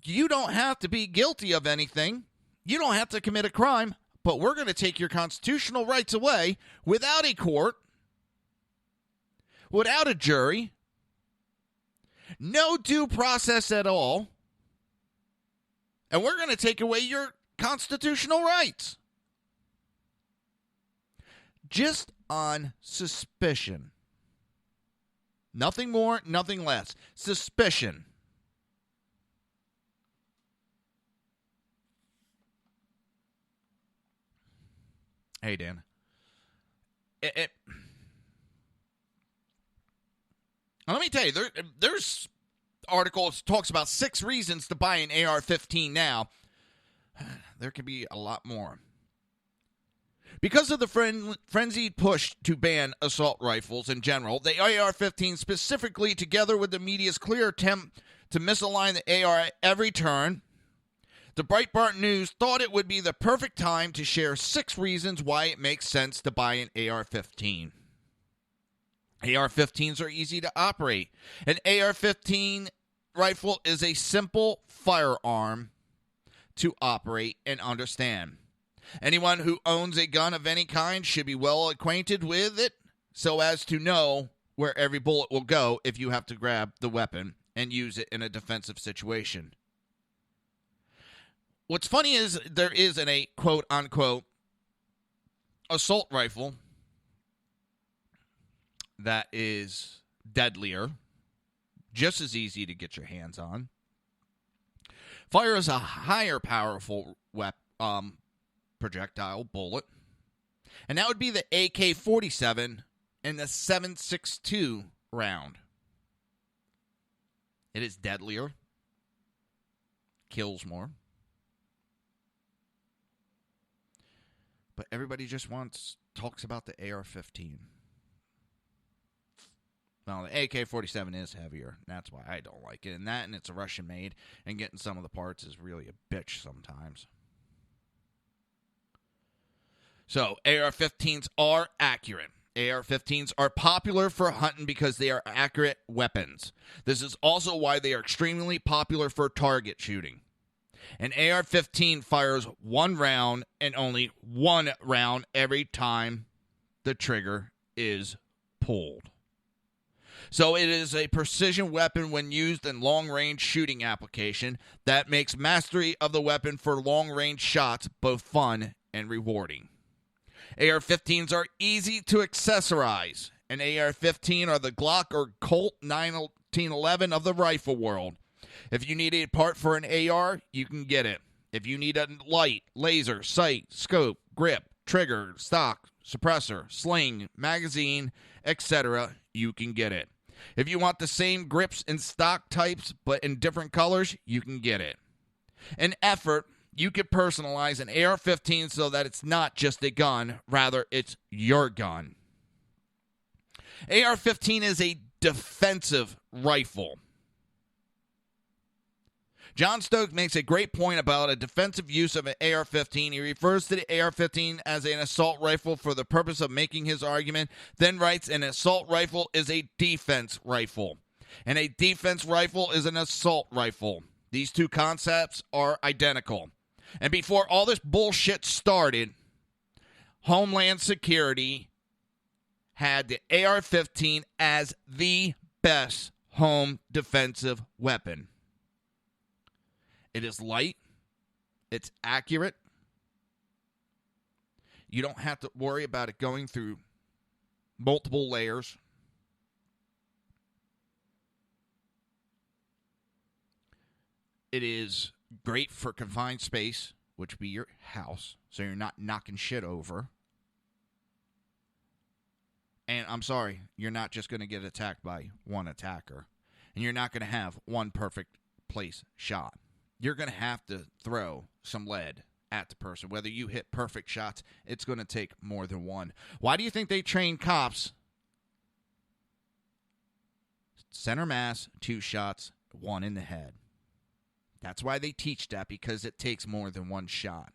B: You don't have to be guilty of anything. You don't have to commit a crime, but we're going to take your constitutional rights away without a court, without a jury, no due process at all, and we're going to take away your constitutional rights. Just on suspicion. Nothing more, nothing less. Suspicion. Hey, Dan. Let me tell you, there's articles talks about 6 reasons to buy an AR-15 now. There could be a lot more. Because of the frenzied push to ban assault rifles in general, the AR-15 specifically, together with the media's clear attempt to misalign the AR at every turn, the Breitbart News thought it would be the perfect time to share 6 reasons why it makes sense to buy an AR-15. AR-15s are easy to operate. An AR-15 rifle is a simple firearm to operate and understand. Anyone who owns a gun of any kind should be well acquainted with it so as to know where every bullet will go if you have to grab the weapon and use it in a defensive situation. What's funny is there is a quote-unquote assault rifle that is deadlier, just as easy to get your hands on, fires a higher powerful projectile bullet, and that would be the AK-47 and the 7.62 round. It is deadlier, kills more, but everybody just talks about the AR-15. Well, the AK-47 is heavier. That's why I don't like it. And it's a Russian-made, and getting some of the parts is really a bitch sometimes. So, AR-15s are accurate. AR-15s are popular for hunting because they are accurate weapons. This is also why they are extremely popular for target shooting. An AR-15 fires 1 round and only 1 round every time the trigger is pulled. So it is a precision weapon when used in long-range shooting application that makes mastery of the weapon for long-range shots both fun and rewarding. AR-15s are easy to accessorize. An AR-15 are the Glock or Colt 1911 of the rifle world. If you need a part for an AR, you can get it. If you need a light, laser, sight, scope, grip, trigger, stock, suppressor, sling, magazine, etc., you can get it. If you want the same grips and stock types but in different colors, you can get it. An effort, you could personalize an AR-15 so that it's not just a gun, rather it's your gun. AR-15 is a defensive rifle. John Stokes makes a great point about a defensive use of an AR-15. He refers to the AR-15 as an assault rifle for the purpose of making his argument, then writes an assault rifle is a defense rifle, and a defense rifle is an assault rifle. These two concepts are identical. And before all this bullshit started, Homeland Security had the AR-15 as the best home defensive weapon. It is light. It's accurate. You don't have to worry about it going through multiple layers. It is great for confined space, which would be your house, so you're not knocking shit over. And I'm sorry, you're not just going to get attacked by one attacker. And you're not going to have one perfect place shot. You're going to have to throw some lead at the person. Whether you hit perfect shots, it's going to take more than one. Why do you think they train cops? Center mass, 2 shots, 1 in the head. That's why they teach that, because it takes more than 1 shot.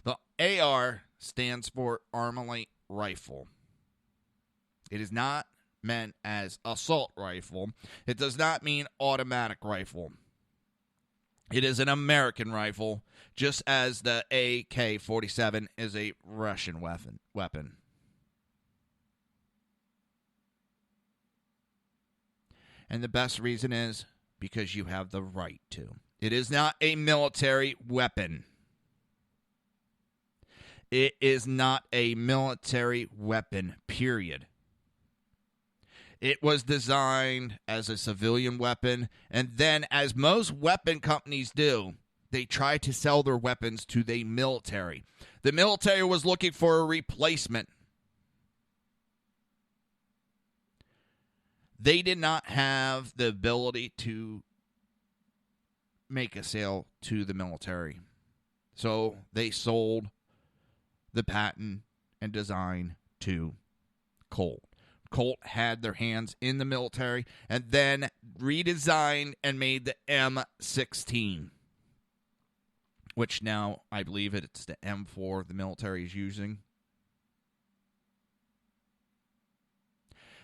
B: The AR stands for Armalite Rifle. It is not meant as assault rifle. It does not mean automatic rifle. It is an American rifle, just as the AK-47 is a Russian weapon. And the best reason is because you have the right to. It is not a military weapon. It is not a military weapon, period. It was designed as a civilian weapon, and then, as most weapon companies do, they try to sell their weapons to the military. The military was looking for a replacement. They did not have the ability to make a sale to the military. So they sold the patent and design to Colt. Colt had their hands in the military and then redesigned and made the M16, which now I believe it's the M4 the military is using.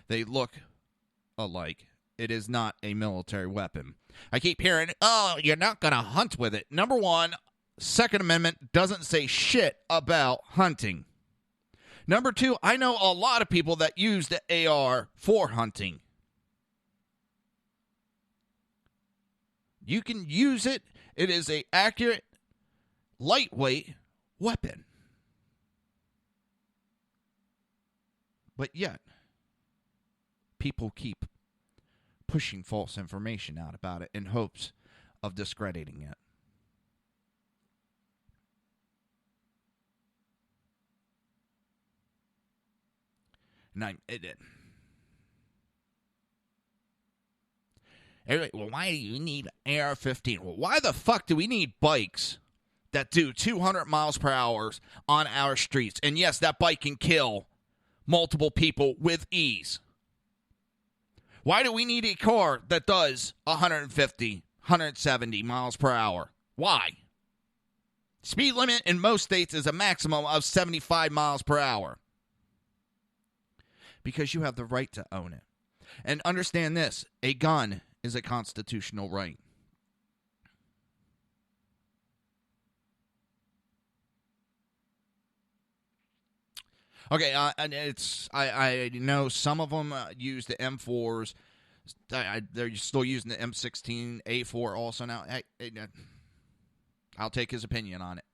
B: They look alike. It is not a military weapon. I keep hearing, oh, you're not going to hunt with it. Number one, Second Amendment doesn't say shit about hunting. Number two, I know a lot of people that use the AR for hunting. You can use it. It is an accurate, lightweight weapon. But yet, people keep pushing false information out about it in hopes of discrediting it. And well, why do you need AR-15? Well, why the fuck do we need bikes that do 200 miles per hour on our streets? And yes, that bike can kill multiple people with ease. Why do we need a car that does 150, 170 miles per hour? Why? Speed limit in most states is a maximum of 75 miles per hour. Because you have the right to own it. And understand this, a gun is a constitutional right. Okay, and I know some of them use the M4s. They're still using the M16, A4 also now. I'll take his opinion on it.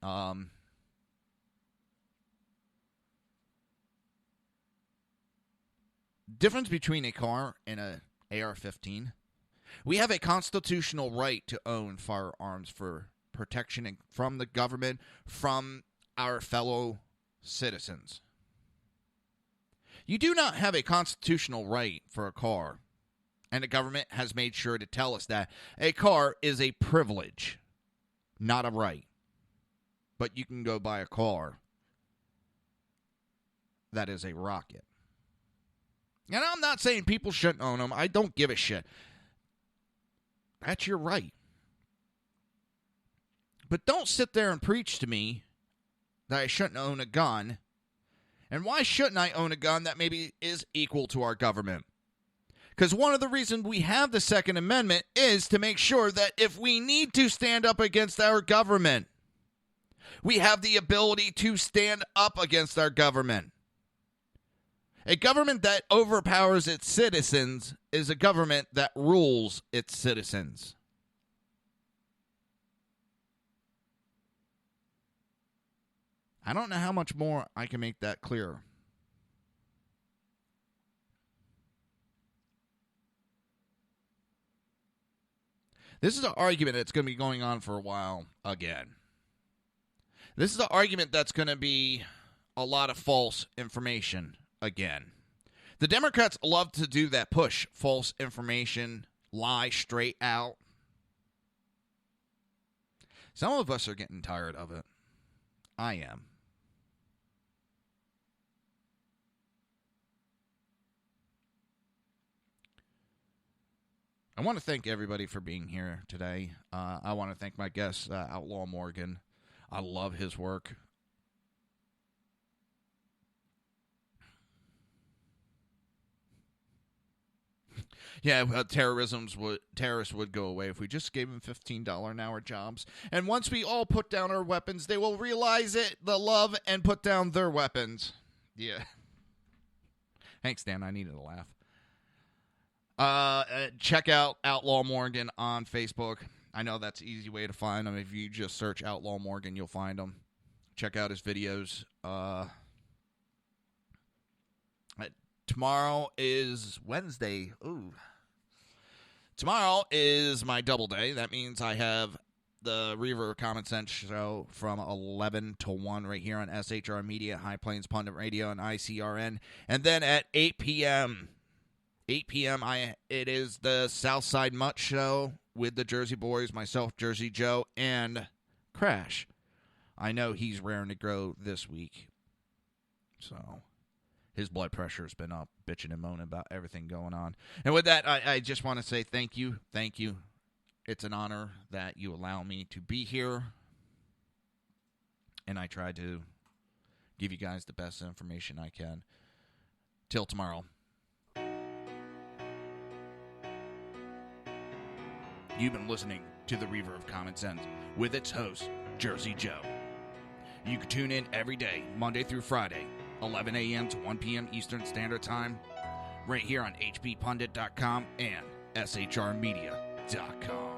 B: Difference between a car and an AR-15. We have a constitutional right to own firearms for protection from the government, from our fellow citizens. You do not have a constitutional right for a car, and the government has made sure to tell us that a car is a privilege, not a right. But you can go buy a car that is a rocket. And I'm not saying people shouldn't own them. I don't give a shit. That's your right. But don't sit there and preach to me that I shouldn't own a gun. And why shouldn't I own a gun that maybe is equal to our government? Because one of the reasons we have the Second Amendment is to make sure that if we need to stand up against our government, we have the ability to stand up against our government. A government that overpowers its citizens is a government that rules its citizens. I don't know how much more I can make that clearer. This is an argument that's going to be going on for a while again. This is an argument that's going to be a lot of false information again. The Democrats love to do that, push false information, lie straight out. Some of us are getting tired of it. I am. I want to thank everybody for being here today. I want to thank my guest, Outlaw Morgan. I love his work. Yeah, terrorists would go away if we just gave them $15 an hour jobs. And once we all put down our weapons, they will realize it, the love, and put down their weapons. Yeah. Thanks, Dan. I needed a laugh. Check out Outlaw Morgan on Facebook. I know that's an easy way to find him. If you just search Outlaw Morgan, you'll find him. Check out his videos. Tomorrow is Wednesday. Ooh. Tomorrow is my double day. That means I have the Reaver of Common Sense show from 11 to 1 right here on SHR Media, High Plains Pundit Radio, and ICRN. And then at 8 p.m., it is the Southside Mutt Show with the Jersey Boys, myself, Jersey Joe, and Crash. I know he's raring to go this week. So his blood pressure has been up, bitching and moaning about everything going on. And with that, I just want to say thank you. Thank you. It's an honor that you allow me to be here. And I try to give you guys the best information I can. Till tomorrow. You've been listening to the Reaver of Common Sense with its host, Jersey Joe. You can tune in every day, Monday through Friday, 11 a.m. to 1 p.m. Eastern Standard Time, right here on hppundit.com and shrmedia.com.